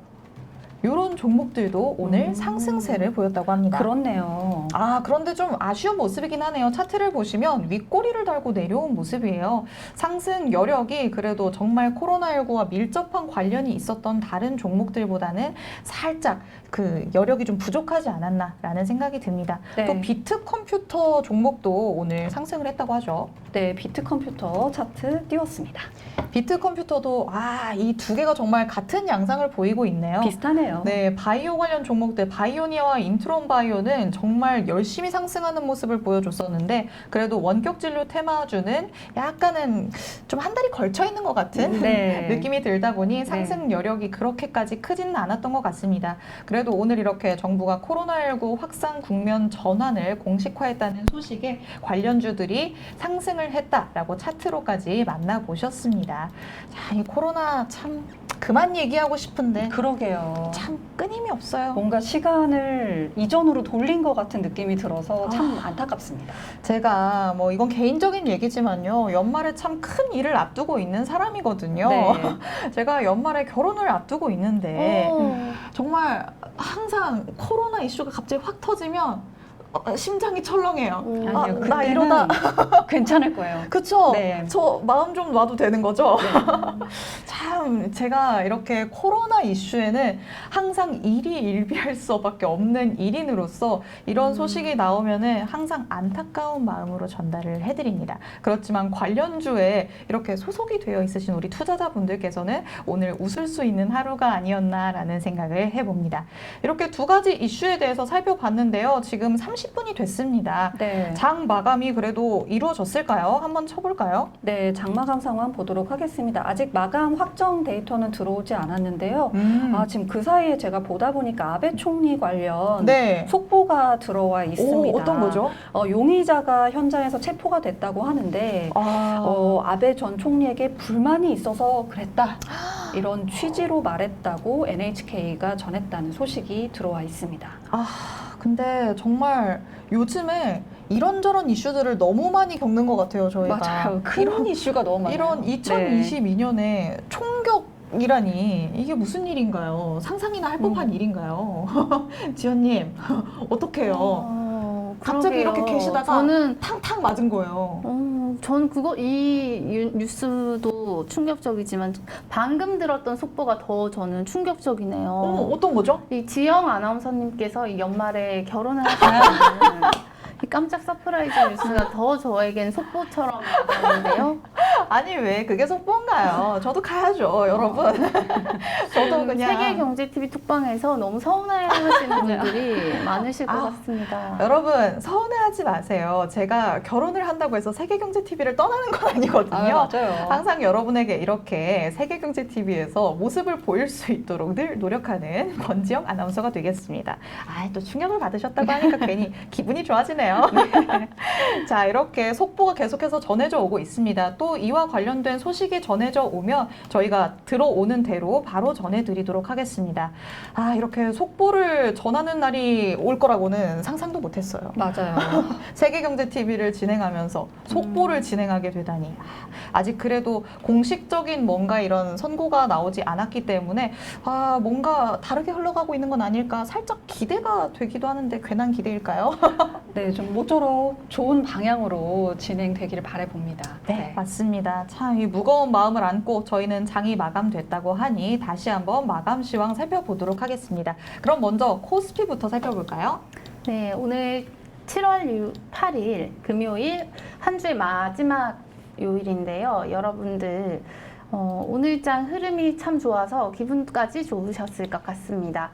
이런 종목들도 오늘 상승세를 보였다고 합니다. 그렇네요. 그런데 좀 아쉬운 모습이긴 하네요. 차트를 보시면 윗꼬리를 달고 내려온 모습이에요. 상승 여력이 그래도 정말 코로나19와 밀접한 관련이 있었던 다른 종목들보다는 살짝 그 여력이 좀 부족하지 않았나라는 생각이 듭니다. 네. 또 비트 컴퓨터 종목도 오늘 상승을 했다고 하죠. 네, 비트 컴퓨터 차트 띄웠습니다. 비트 컴퓨터도 이 두 개가 정말 같은 양상을 보이고 있네요. 비슷하네요. 네, 바이오 관련 종목들 바이오니아와 인트론 바이오는 정말 열심히 상승하는 모습을 보여줬었는데 그래도 원격 진료 테마주는 약간은 좀 한 달이 걸쳐 있는 것 같은 네. 느낌이 들다 보니 상승 여력이 그렇게까지 크지는 않았던 것 같습니다. 그래도 오늘 이렇게 정부가 코로나19 확산 국면 전환을 공식화했다는 소식에 관련주들이 상승을 했다라고 차트로까지 만나보셨습니다. 자, 이 코로나 참 그만 얘기하고 싶은데 그러게요. 참 끊임이 없어요. 뭔가 시간을 이전으로 돌린 것 같은 느낌이 들어서 참 안타깝습니다. 제가 뭐 이건 개인적인 얘기지만요. 연말에 참 큰 일을 앞두고 있는 사람이거든요. 네. 제가 연말에 결혼을 앞두고 있는데 어. 정말 항상 코로나 이슈가 갑자기 확 터지면 심장이 철렁해요. 아니요, 나 그때는 이러다 괜찮을 거예요. 그쵸? 네. 저 마음 좀 놔도 되는 거죠? 참 제가 이렇게 코로나 이슈에는 항상 일희일비할 수밖에 없는 일인으로서 이런 소식이 나오면은 항상 안타까운 마음으로 전달을 해드립니다. 그렇지만 관련주에 이렇게 소속이 되어 있으신 우리 투자자분들께서는 오늘 웃을 수 있는 하루가 아니었나라는 생각을 해봅니다. 이렇게 두 가지 이슈에 대해서 살펴봤는데요. 지금 30분이 됐습니다. 네. 장 마감이 그래도 이루어졌을까요? 한번 쳐볼까요? 네, 장마감 상황 보도록 하겠습니다. 아직 마감 확정 데이터는 들어오지 않았는데요. 지금 그 사이에 제가 보다 보니까 아베 총리 관련 네. 속보가 들어와 있습니다. 어떤 거죠? 용의자가 현장에서 체포가 됐다고 하는데 아베 전 총리에게 불만이 있어서 그랬다. 이런 취지로 말했다고 NHK가 전했다는 소식이 들어와 있습니다. 근데 정말 요즘에 이런저런 이슈들을 너무 많이 겪는 것 같아요, 저희가. 맞아요. 큰 이슈가 너무 많아요. 이런 2022년에 총격이라니 이게 무슨 일인가요? 상상이나 할 법한 일인가요? 지연님, 어떡해요? 갑자기 이렇게 계시다가 저는 탕탕 맞은 거예요. 전 이 뉴스도 충격적이지만 방금 들었던 속보가 더 저는 충격적이네요. 어떤 거죠? 이 지영 아나운서님께서 이 연말에 결혼을 하셨다는 이 깜짝 서프라이즈 뉴스가 더 저에겐 속보처럼 다가오는데요. 아니 왜 그게 속보인가요? 저도 가야죠, 여러분. 저도 그냥 세계경제TV 톡방에서 너무 서운해하시는 분들이 많으실 것 같습니다. 여러분 서운해하지 마세요. 제가 결혼을 한다고 해서 세계경제TV를 떠나는 건 아니거든요. 맞아요. 항상 여러분에게 이렇게 세계경제TV에서 모습을 보일 수 있도록 늘 노력하는 권지영 아나운서가 되겠습니다. 또 충격을 받으셨다고 하니까 괜히 기분이 좋아지네요. 자, 이렇게 속보가 계속해서 전해져 오고 있습니다. 또 이와 관련된 소식이 전해져 오면 저희가 들어오는 대로 바로 전해드리도록 하겠습니다. 이렇게 속보를 전하는 날이 올 거라고는 상상도 못했어요. 맞아요. 세계경제TV를 진행하면서 속보를 진행하게 되다니. 아직 그래도 공식적인 뭔가 이런 선고가 나오지 않았기 때문에 뭔가 다르게 흘러가고 있는 건 아닐까 살짝 기대가 되기도 하는데 괜한 기대일까요? 네, 좀 모쪼록 좋은 방향으로 진행되기를 바라봅니다. 네, 맞습니다. 참 이 무거운 마음을 안고 저희는 장이 마감됐다고 하니 다시 한번 마감 시황 살펴보도록 하겠습니다. 그럼 먼저 코스피부터 살펴볼까요? 네, 오늘 7월 8일 금요일 한 주의 마지막 요일인데요. 여러분들 오늘장 흐름이 참 좋아서 기분까지 좋으셨을 것 같습니다.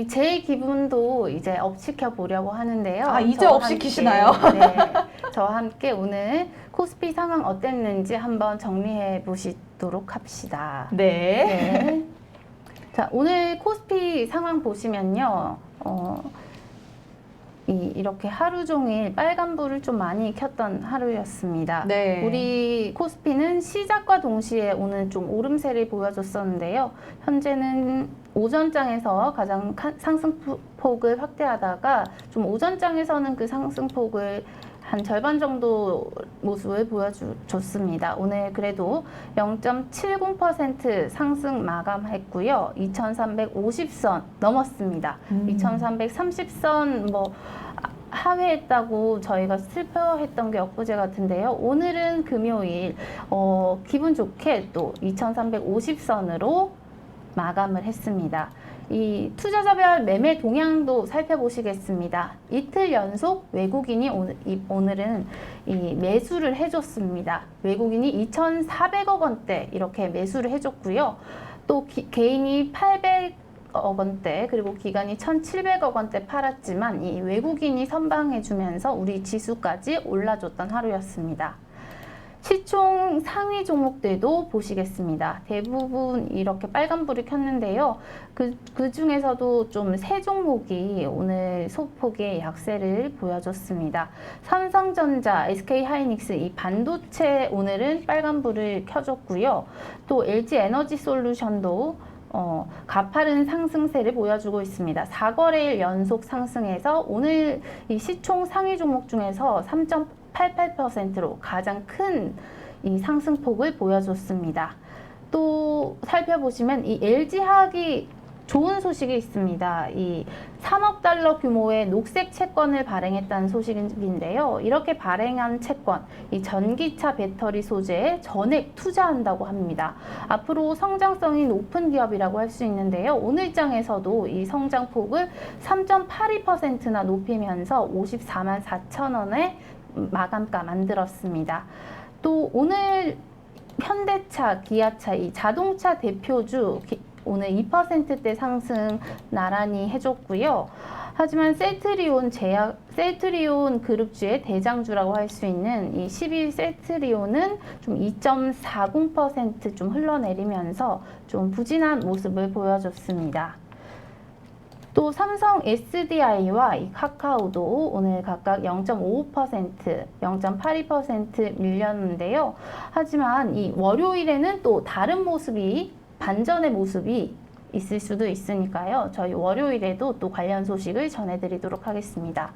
제 기분도 이제 업시켜 보려고 하는데요. 이제 업시키시나요? 네, 저와 함께 오늘 코스피 상황 어땠는지 한번 정리해 보시도록 합시다. 네. 자, 오늘 코스피 상황 보시면요. 이렇게 하루 종일 빨간불을 좀 많이 켰던 하루였습니다. 네. 우리 코스피는 시작과 동시에 오늘 좀 오름세를 보여줬었는데요. 현재는 오전장에서 가장 상승폭을 확대하다가 좀 오전장에서는 그 상승폭을 한 절반 정도 모습을 보여줬습니다. 오늘 그래도 0.70% 상승 마감했고요. 2350선 넘었습니다. 2330선 하회했다고 저희가 슬퍼했던 게 엊그제 같은데요. 오늘은 금요일 기분 좋게 또 2350선으로 마감을 했습니다. 이 투자자별 매매 동향도 살펴보시겠습니다. 이틀 연속 외국인이 오늘은 이 매수를 해줬습니다. 외국인이 2,400억 원대 이렇게 매수를 해줬고요. 또 개인이 800억 원대 그리고 기관이 1,700억 원대 팔았지만 이 외국인이 선방해주면서 우리 지수까지 올라줬던 하루였습니다. 시총 상위 종목들도 보시겠습니다. 대부분 이렇게 빨간불을 켰는데요. 그 중에서도 좀 세 종목이 오늘 소폭의 약세를 보여줬습니다. 삼성전자, SK하이닉스 이 반도체 오늘은 빨간불을 켜줬고요. 또 LG에너지솔루션도 가파른 상승세를 보여주고 있습니다. 4거래일 연속 상승해서 오늘 이 시총 상위 종목 중에서 3.88%로 가장 큰 이 상승폭을 보여줬습니다. 또 살펴보시면 이 LG화학이 좋은 소식이 있습니다. 이 3억 달러 규모의 녹색 채권을 발행했다는 소식인데요. 이렇게 발행한 채권, 이 전기차 배터리 소재에 전액 투자한다고 합니다. 앞으로 성장성이 높은 기업이라고 할 수 있는데요. 오늘장에서도 이 성장폭을 3.82%나 높이면서 54만 4천 원의 마감가 만들었습니다. 또 오늘 현대차, 기아차, 이 자동차 대표주 오늘 2%대 상승 나란히 해줬고요. 하지만 셀트리온 그룹주의 대장주라고 할 수 있는 이 12 셀트리온은 좀 2.40% 좀 흘러내리면서 좀 부진한 모습을 보여줬습니다. 또 삼성 SDI와 이 카카오도 오늘 각각 0.55%, 0.82% 밀렸는데요. 하지만 이 월요일에는 또 다른 모습이, 반전의 모습이 있을 수도 있으니까요. 저희 월요일에도 또 관련 소식을 전해드리도록 하겠습니다.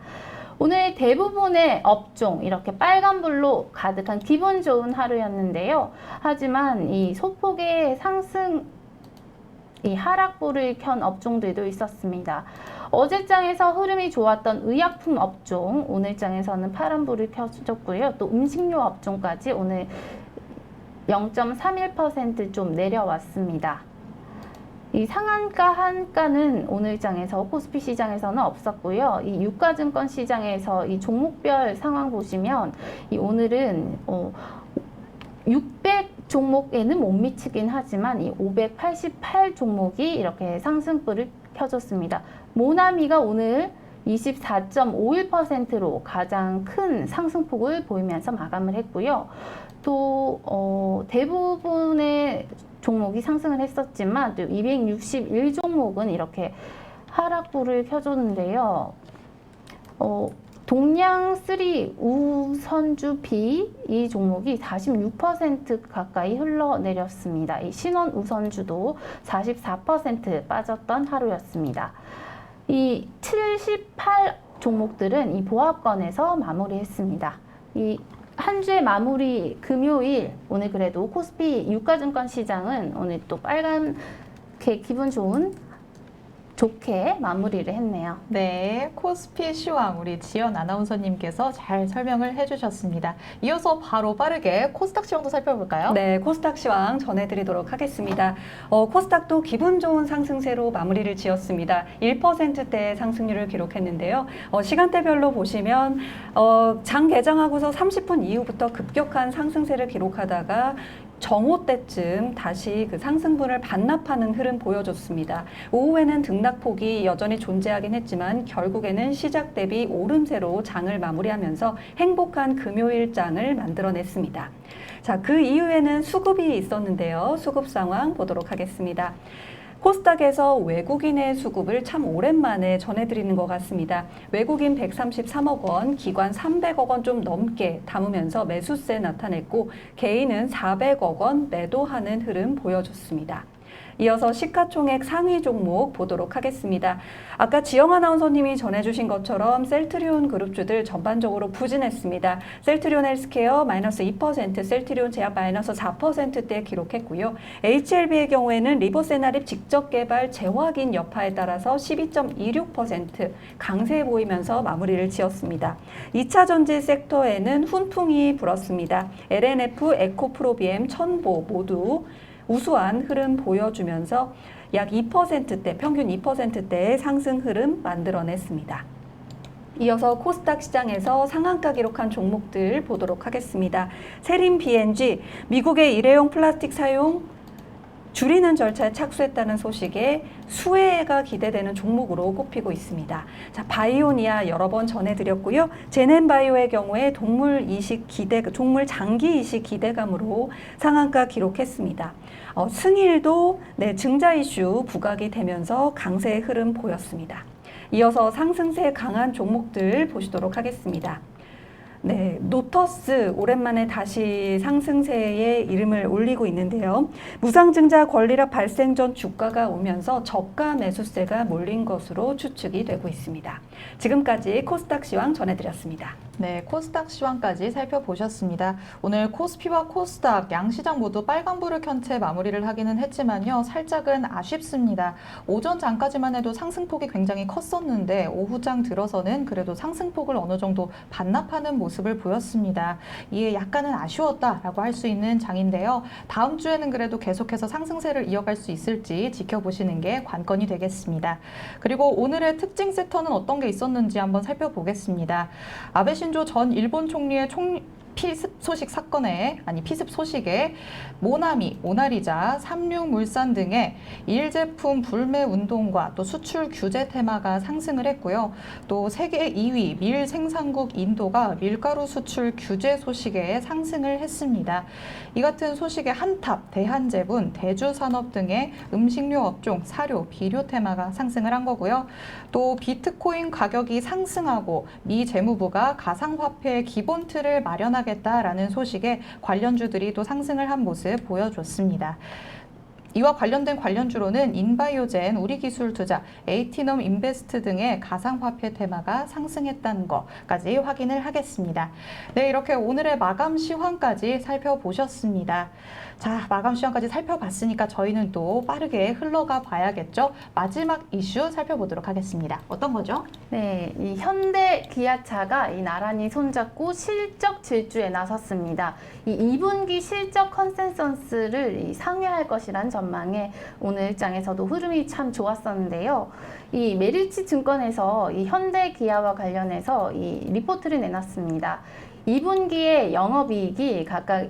오늘 대부분의 업종 이렇게 빨간불로 가득한 기분 좋은 하루였는데요. 하지만 이 소폭의 상승, 이 하락불을 켠 업종들도 있었습니다. 어제장에서 흐름이 좋았던 의약품 업종, 오늘장에서는 파란불을 켜줬고요. 또 음식료 업종까지 오늘 0.31% 좀 내려왔습니다. 이 상한가 한가는 오늘장에서 코스피 시장에서는 없었고요. 이 유가증권 시장에서 이 종목별 상황 보시면 이 오늘은 600 종목에는 못 미치긴 하지만 이 588 종목이 이렇게 상승불을 켜줬습니다. 모나미가 오늘 24.51%로 가장 큰 상승폭을 보이면서 마감을 했고요. 또 대부분의 종목이 상승을 했었지만 또 261종목은 이렇게 하락불을 켜줬는데요. 동양3 우선주 B 이 종목이 46% 가까이 흘러내렸습니다. 이 신원 우선주도 44% 빠졌던 하루였습니다. 이 78 종목들은 이 보합권에서 마무리했습니다. 이 한 주의 마무리 금요일, 오늘 그래도 코스피 유가증권 시장은 오늘 또 빨간게 기분 좋게 마무리를 했네요. 네, 코스피 시황 우리 지연 아나운서님께서 잘 설명을 해주셨습니다. 이어서 바로 빠르게 코스닥 시황도 살펴볼까요? 네, 코스닥 시황 전해드리도록 하겠습니다. 코스닥도 기분 좋은 상승세로 마무리를 지었습니다. 1%대의 상승률을 기록했는데요. 시간대별로 보시면 장 개장하고서 30분 이후부터 급격한 상승세를 기록하다가 정오 때쯤 다시 그 상승분을 반납하는 흐름 보여줬습니다. 오후에는 등락폭이 여전히 존재하긴 했지만 결국에는 시작 대비 오름세로 장을 마무리하면서 행복한 금요일장을 만들어냈습니다. 자, 그 이후에는 수급이 있었는데요. 수급 상황 보도록 하겠습니다. 코스닥에서 외국인의 수급을 참 오랜만에 전해드리는 것 같습니다. 외국인 133억 원, 기관 300억 원 좀 넘게 담으면서 매수세 나타냈고 개인은 400억 원 매도하는 흐름 보여줬습니다. 이어서 시가총액 상위 종목 보도록 하겠습니다. 아까 지영 아나운서님이 전해주신 것처럼 셀트리온 그룹주들 전반적으로 부진했습니다. 셀트리온 헬스케어 마이너스 2%, 셀트리온 제약 마이너스 4%대 기록했고요. HLB의 경우에는 리보세나립 직접 개발 재확인 여파에 따라서 12.26% 강세 보이면서 마무리를 지었습니다. 2차 전지 섹터에는 훈풍이 불었습니다. LNF, 에코프로비엠, 천보 모두 우수한 흐름 보여주면서 약 2%대, 평균 2%대의 상승 흐름 만들어냈습니다. 이어서 코스닥 시장에서 상한가 기록한 종목들 보도록 하겠습니다. 세린 BNG, 미국의 일회용 플라스틱 사용 줄이는 절차에 착수했다는 소식에 수혜가 기대되는 종목으로 꼽히고 있습니다. 자, 바이오니아 여러 번 전해드렸고요. 제넨바이오의 경우에 동물 장기 이식 기대감으로 상한가 기록했습니다. 승일도 증자 이슈 부각이 되면서 강세의 흐름 보였습니다. 이어서 상승세 강한 종목들 보시도록 하겠습니다. 네, 노터스 오랜만에 다시 상승세에 이름을 올리고 있는데요. 무상증자 권리락 발생 전 주가가 오면서 저가 매수세가 몰린 것으로 추측이 되고 있습니다. 지금까지 코스닥 시황 전해드렸습니다. 네, 코스닥 시황까지 살펴보셨습니다. 오늘 코스피와 코스닥 양시장 모두 빨간불을 켠 채 마무리를 하기는 했지만요. 살짝은 아쉽습니다. 오전 장까지만 해도 상승폭이 굉장히 컸었는데 오후장 들어서는 그래도 상승폭을 어느 정도 반납하는 모습을 보였습니다. 이에 약간은 아쉬웠다라고 할 수 있는 장인데요. 다음 주에는 그래도 계속해서 상승세를 이어갈 수 있을지 지켜보시는 게 관건이 되겠습니다. 그리고 오늘의 특징 섹터는 어떤 게 있었는지 한번 살펴보겠습니다. 아베 신조 전 일본 총리의 피습 소식에 모나미, 모나리자, 삼육물산 등의 일제품 불매 운동과 또 수출 규제 테마가 상승을 했고요. 또 세계 2위 밀 생산국 인도가 밀가루 수출 규제 소식에 상승을 했습니다. 이 같은 소식에 한탑, 대한제분, 대주산업 등의 음식료 업종, 사료, 비료 테마가 상승을 한 거고요. 또 비트코인 가격이 상승하고 미 재무부가 가상화폐 기본 틀을 마련하겠다라는 소식에 관련주들이 또 상승을 한 모습 보여줬습니다. 이와 관련된 관련주로는 인바이오젠, 우리기술투자, 에이티넘 인베스트 등의 가상화폐 테마가 상승했다는 것까지 확인을 하겠습니다. 네, 이렇게 오늘의 마감 시황까지 살펴보셨습니다. 자, 마감 시황까지 살펴봤으니까 저희는 또 빠르게 흘러가 봐야겠죠. 마지막 이슈 살펴보도록 하겠습니다. 어떤 거죠? 네, 이 현대 기아차가 이 나란히 손잡고 실적 질주에 나섰습니다. 이 2분기 실적 컨센서스를 상회할 것이란 전망에 오늘 일장에서도 흐름이 참 좋았었는데요. 이 메리츠 증권에서 이 현대 기아와 관련해서 이 리포트를 내놨습니다. 2분기의 영업이익이 각각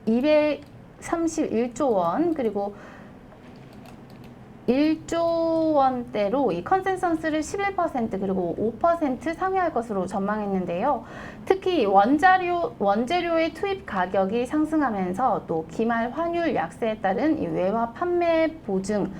231조 원 그리고 1조 원대로 이 컨센서스를 11% 그리고 5% 상회할 것으로 전망했는데요. 특히 원재료의 투입 가격이 상승하면서 또 기말 환율 약세에 따른 이 외화 판매 보증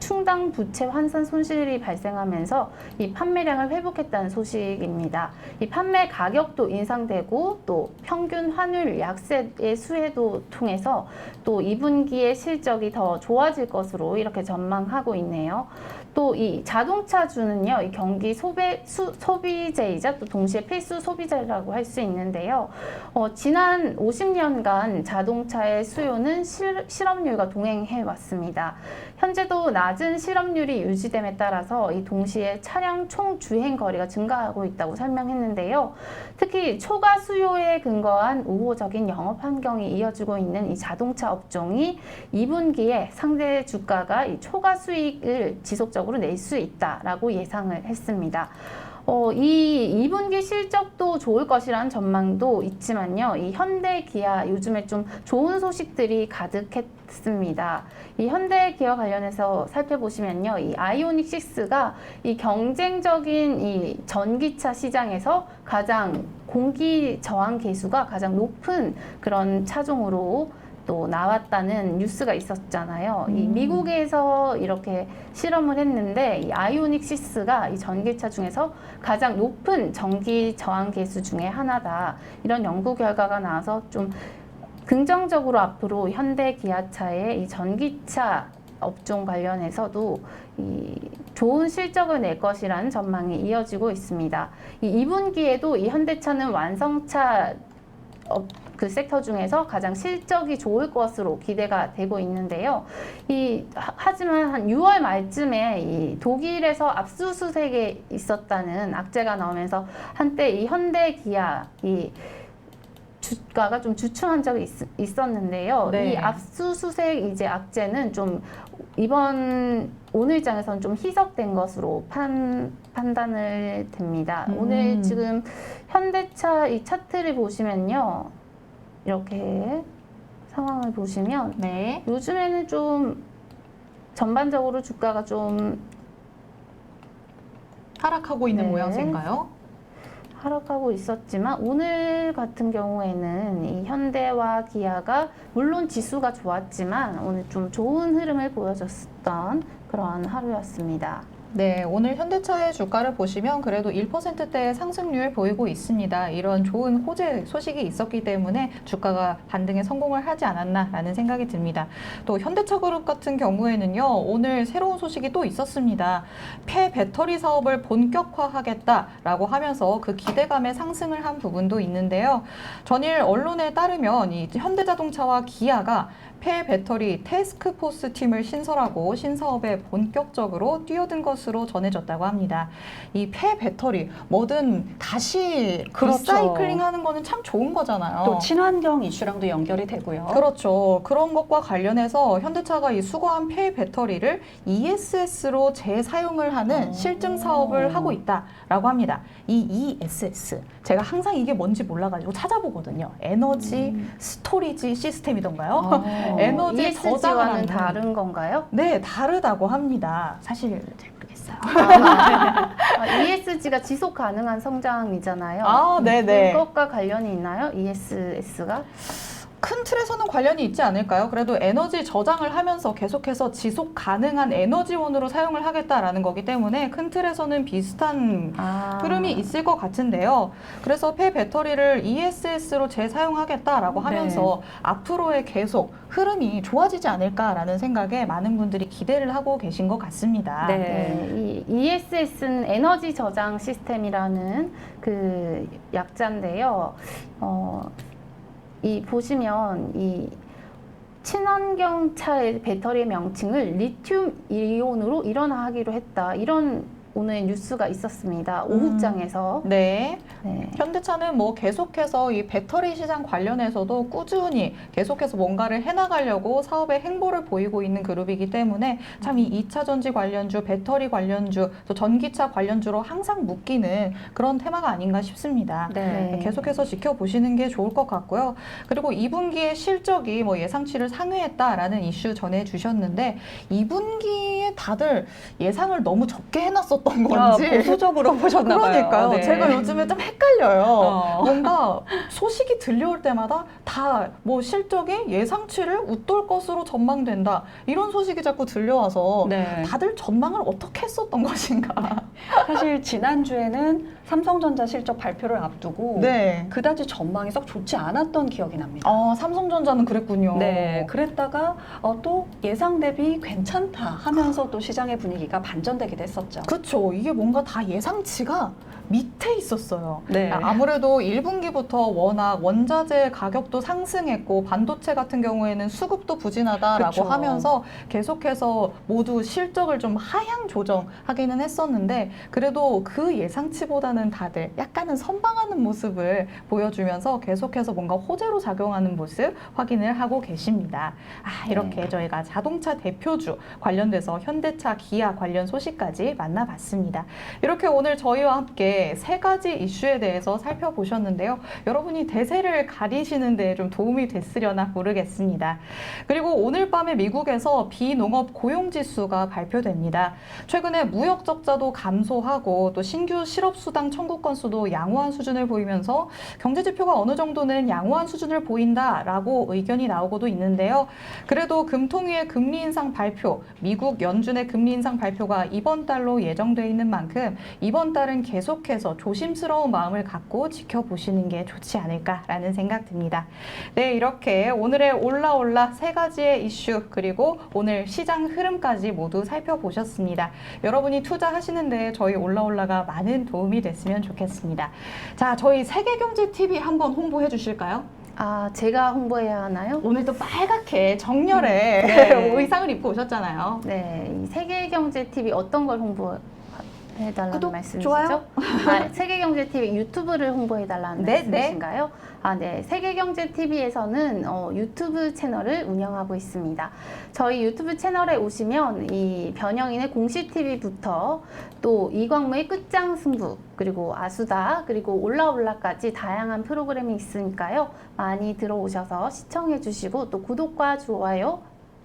충당 부채 환산 손실이 발생하면서 이 판매량을 회복했다는 소식입니다. 이 판매 가격도 인상되고 또 평균 환율 약세의 수혜도 통해서 또 2분기의 실적이 더 좋아질 것으로 이렇게 전망하고 있네요. 또 이 자동차주는요, 이 경기 소비재이자 또 동시에 필수 소비재라고 할 수 있는데요. 지난 50년간 자동차의 수요는 실업률과 동행해 왔습니다. 현재도 낮은 실업률이 유지됨에 따라서 이 동시에 차량 총 주행 거리가 증가하고 있다고 설명했는데요. 특히 초과 수요에 근거한 우호적인 영업 환경이 이어지고 있는 이 자동차 업종이 2분기에 상대 주가가 이 초과 수익을 지속적으로 낼 수 있다라고 예상을 했습니다. 이 2분기 실적도 좋을 것이라는 전망도 있지만요. 이 현대 기아 요즘에 좀 좋은 소식들이 가득했습니다. 이 현대 기아 관련해서 살펴보시면요. 이 아이오닉 6가 이 경쟁적인 이 전기차 시장에서 가장 공기 저항 계수가 가장 높은 그런 차종으로 또 나왔다는 뉴스가 있었잖아요. 이 미국에서 이렇게 실험을 했는데 이 아이오닉 6가 이 전기차 중에서 가장 높은 전기 저항 계수 중에 하나다. 이런 연구 결과가 나와서 좀 긍정적으로 앞으로 현대 기아차의 이 전기차 업종 관련해서도 이 좋은 실적을 낼 것이라는 전망이 이어지고 있습니다. 이 2분기에도 이 현대차는 완성차 그 섹터 중에서 가장 실적이 좋을 것으로 기대가 되고 있는데요. 하지만 한 6월 말쯤에 이 독일에서 압수수색에 있었다는 악재가 나오면서 한때 이 현대 기아 이 주가가 좀 주춤한 적이 있었는데요. 네. 이 압수수색 이제 악재는 좀 오늘장에서는 좀 희석된 것으로 판단을 됩니다. 오늘 지금 현대차 이 차트를 보시면요. 이렇게 상황을 보시면 네. 요즘에는 좀 전반적으로 주가가 좀 하락하고 있는 네. 모양새인가요? 하락하고 있었지만 오늘 같은 경우에는 이 현대와 기아가 물론 지수가 좋았지만 오늘 좀 좋은 흐름을 보여줬던 그런 하루였습니다. 네, 오늘 현대차의 주가를 보시면 그래도 1%대의 상승률 보이고 있습니다. 이런 좋은 호재 소식이 있었기 때문에 주가가 반등에 성공을 하지 않았나라는 생각이 듭니다. 또 현대차 그룹 같은 경우에는요, 오늘 새로운 소식이 또 있었습니다. 폐배터리 사업을 본격화하겠다라고 하면서 그 기대감에 상승을 한 부분도 있는데요. 전일 언론에 따르면 이 현대자동차와 기아가 폐배터리 태스크포스 팀을 신설하고 신사업에 본격적으로 뛰어든 것으로 전해졌다고 합니다. 이 폐배터리 뭐든 다시 그렇죠. 리사이클링 하는 거는 참 좋은 거잖아요. 또 친환경 이슈랑도 연결이 되고요. 그렇죠. 그런 것과 관련해서 현대차가 이 수거한 폐배터리를 ESS로 재사용을 하는 실증 사업을 하고 있다라고 합니다. 이 ESS 제가 항상 이게 뭔지 몰라가지고 찾아보거든요. 에너지 스토리지 시스템이던가요? 에너지 ESG와는 저장하는 다른 건가요? 네, 다르다고 합니다. 사실 잘 모르겠어요. ESG가 지속 가능한 성장이잖아요. 아, 네네. 그것과 관련이 있나요? ESS가? 큰 틀에서는 관련이 있지 않을까요? 그래도 에너지 저장을 하면서 계속해서 지속 가능한 에너지원으로 사용을 하겠다라는 거기 때문에 큰 틀에서는 비슷한 흐름이 있을 것 같은데요. 그래서 폐배터리를 ESS로 재사용하겠다라고 하면서 앞으로의 계속 흐름이 좋아지지 않을까라는 생각에 많은 분들이 기대를 하고 계신 것 같습니다. 네, 이 ESS는 에너지 저장 시스템이라는 그 약자인데요. 이 보시면 이 친환경 차의 배터리 명칭을 리튬 이온으로 일원화하기로 했다. 이런 오늘 뉴스가 있었습니다. 오후장에서. 네. 네. 현대차는 뭐 계속해서 이 배터리 시장 관련해서도 꾸준히 계속해서 뭔가를 해나가려고 사업의 행보를 보이고 있는 그룹이기 때문에 참 이 2차 전지 관련주, 배터리 관련주, 또 전기차 관련주로 항상 묶이는 그런 테마가 아닌가 싶습니다. 네. 계속해서 지켜보시는 게 좋을 것 같고요. 그리고 2분기에 실적이 뭐 예상치를 상회했다라는 이슈 전해주셨는데 2분기에 다들 예상을 너무 적게 해놨었던 건지 보수적으로 보셨나 봐요. 그러니까요. 네. 제가 요즘에 좀 헷갈려요. 뭔가 소식이 들려올 때마다 다 뭐 실적이 예상치를 웃돌 것으로 전망된다. 이런 소식이 자꾸 들려와서 네. 다들 전망을 어떻게 했었던 것인가. 사실 지난주에는 삼성전자 실적 발표를 앞두고 네. 그다지 전망이 썩 좋지 않았던 기억이 납니다. 삼성전자는 그랬군요. 네, 그랬다가 또 예상 대비 괜찮다 하면서 또 시장의 분위기가 반전되기도 했었죠. 그렇죠. 이게 뭔가 다 예상치가 밑에 있었어요. 네. 아무래도 1분기부터 워낙 원자재 가격도 상승했고 반도체 같은 경우에는 수급도 부진하다라고 그쵸. 하면서 계속해서 모두 실적을 좀 하향 조정하기는 했었는데 그래도 그 예상치보다는 다들 약간은 선방하는 모습을 보여주면서 계속해서 뭔가 호재로 작용하는 모습 확인을 하고 계십니다. 이렇게 저희가 자동차 대표주 관련돼서 현대차, 기아 관련 소식까지 만나봤습니다. 이렇게 오늘 저희와 함께 세 가지 이슈에 대해서 살펴보셨는데요. 여러분이 대세를 가리시는 데 좀 도움이 됐으려나 모르겠습니다. 그리고 오늘 밤에 미국에서 비농업 고용지수가 발표됩니다. 최근에 무역 적자도 감소하고 또 신규 실업수당 청구 건수도 양호한 수준을 보이면서 경제지표가 어느 정도는 양호한 수준을 보인다라고 의견이 나오고도 있는데요. 그래도 금통위의 금리 인상 발표, 미국 연준의 금리 인상 발표가 이번 달로 예정돼 있는 만큼 이번 달은 계속해서 조심스러운 마음을 갖고 지켜보시는 게 좋지 않을까라는 생각 듭니다. 네, 이렇게 오늘의 올라올라 세 가지의 이슈 그리고 오늘 시장 흐름까지 모두 살펴보셨습니다. 여러분이 투자하시는데 저희 올라올라가 많은 도움이 됐으면 좋겠습니다. 자, 저희 세계경제TV 한번 홍보해 주실까요? 제가 홍보해야 하나요? 오늘 또 빨갛게 정렬의 네. 의상을 입고 오셨잖아요. 네, 이 세계경제TV 어떤 걸 홍보해달라는 구독, 말씀이시죠? 좋아요? 세계경제TV 유튜브를 홍보해달라는 네, 말씀이신가요? 네. 세계경제TV에서는 유튜브 채널을 운영하고 있습니다. 저희 유튜브 채널에 오시면 이 변형인의 공식 TV부터 또 이광무의 끝장 승부, 그리고 아수다, 그리고 올라올라까지 다양한 프로그램이 있으니까요. 많이 들어오셔서 시청해 주시고 또 구독과 좋아요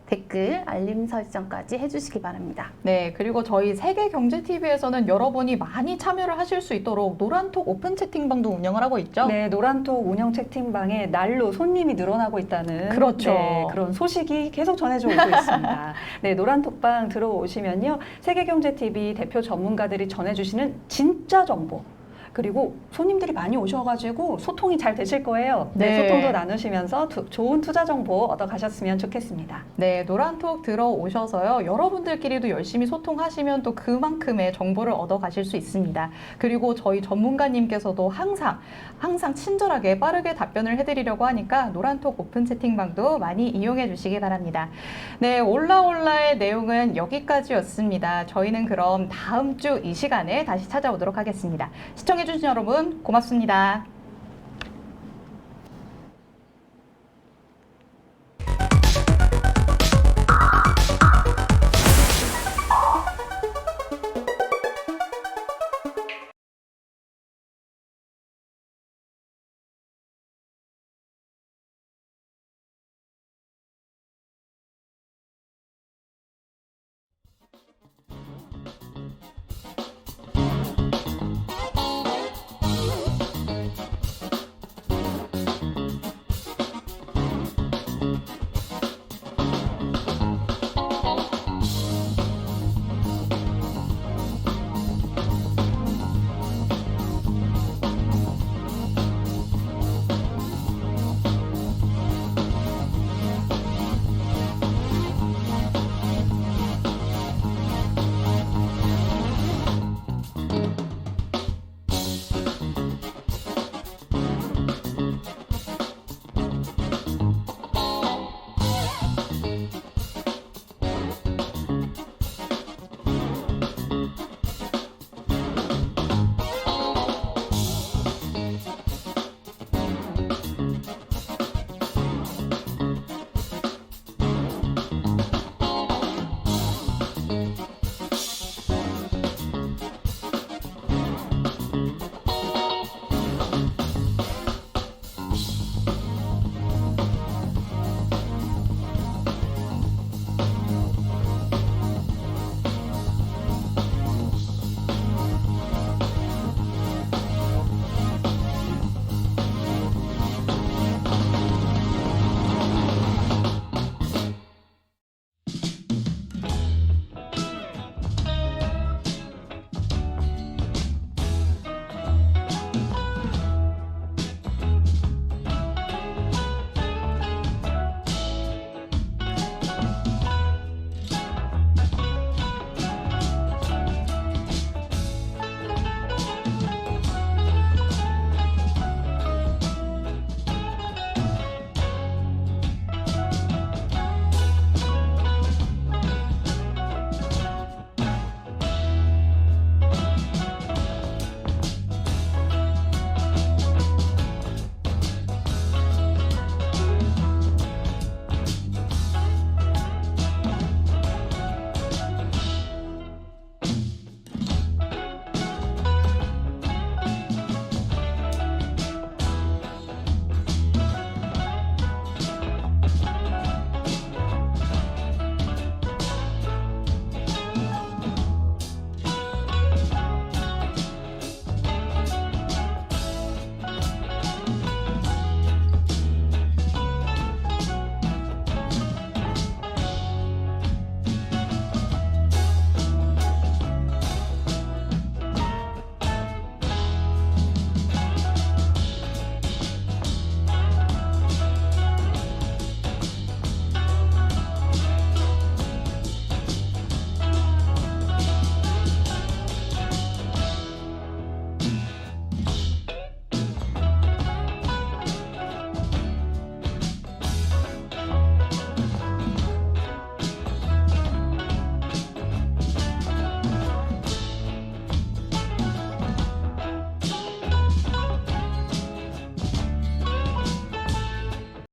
댓글, 알림 설정까지 해주시기 바랍니다. 네, 그리고 저희 세계경제TV에서는 여러분이 많이 참여를 하실 수 있도록 노란톡 오픈 채팅방도 운영을 하고 있죠. 네, 노란톡 운영 채팅방에 날로 손님이 늘어나고 있다는 그렇죠. 네, 그런 소식이 계속 전해져 오고 있습니다. 네, 노란톡방 들어오시면요. 세계경제TV 대표 전문가들이 전해주시는 진짜 정보 그리고 손님들이 많이 오셔가지고 소통이 잘 되실 거예요. 네, 네. 소통도 나누시면서 좋은 투자 정보 얻어가셨으면 좋겠습니다. 네, 노란톡 들어오셔서요. 여러분들끼리도 열심히 소통하시면 또 그만큼의 정보를 얻어가실 수 있습니다. 그리고 저희 전문가님께서도 항상 친절하게 빠르게 답변을 해드리려고 하니까 노란톡 오픈 채팅방도 많이 이용해 주시기 바랍니다. 네, 올라올라의 내용은 여기까지였습니다. 저희는 그럼 다음 주 이 시간에 다시 찾아오도록 하겠습니다. 시청해주신 여러분 고맙습니다.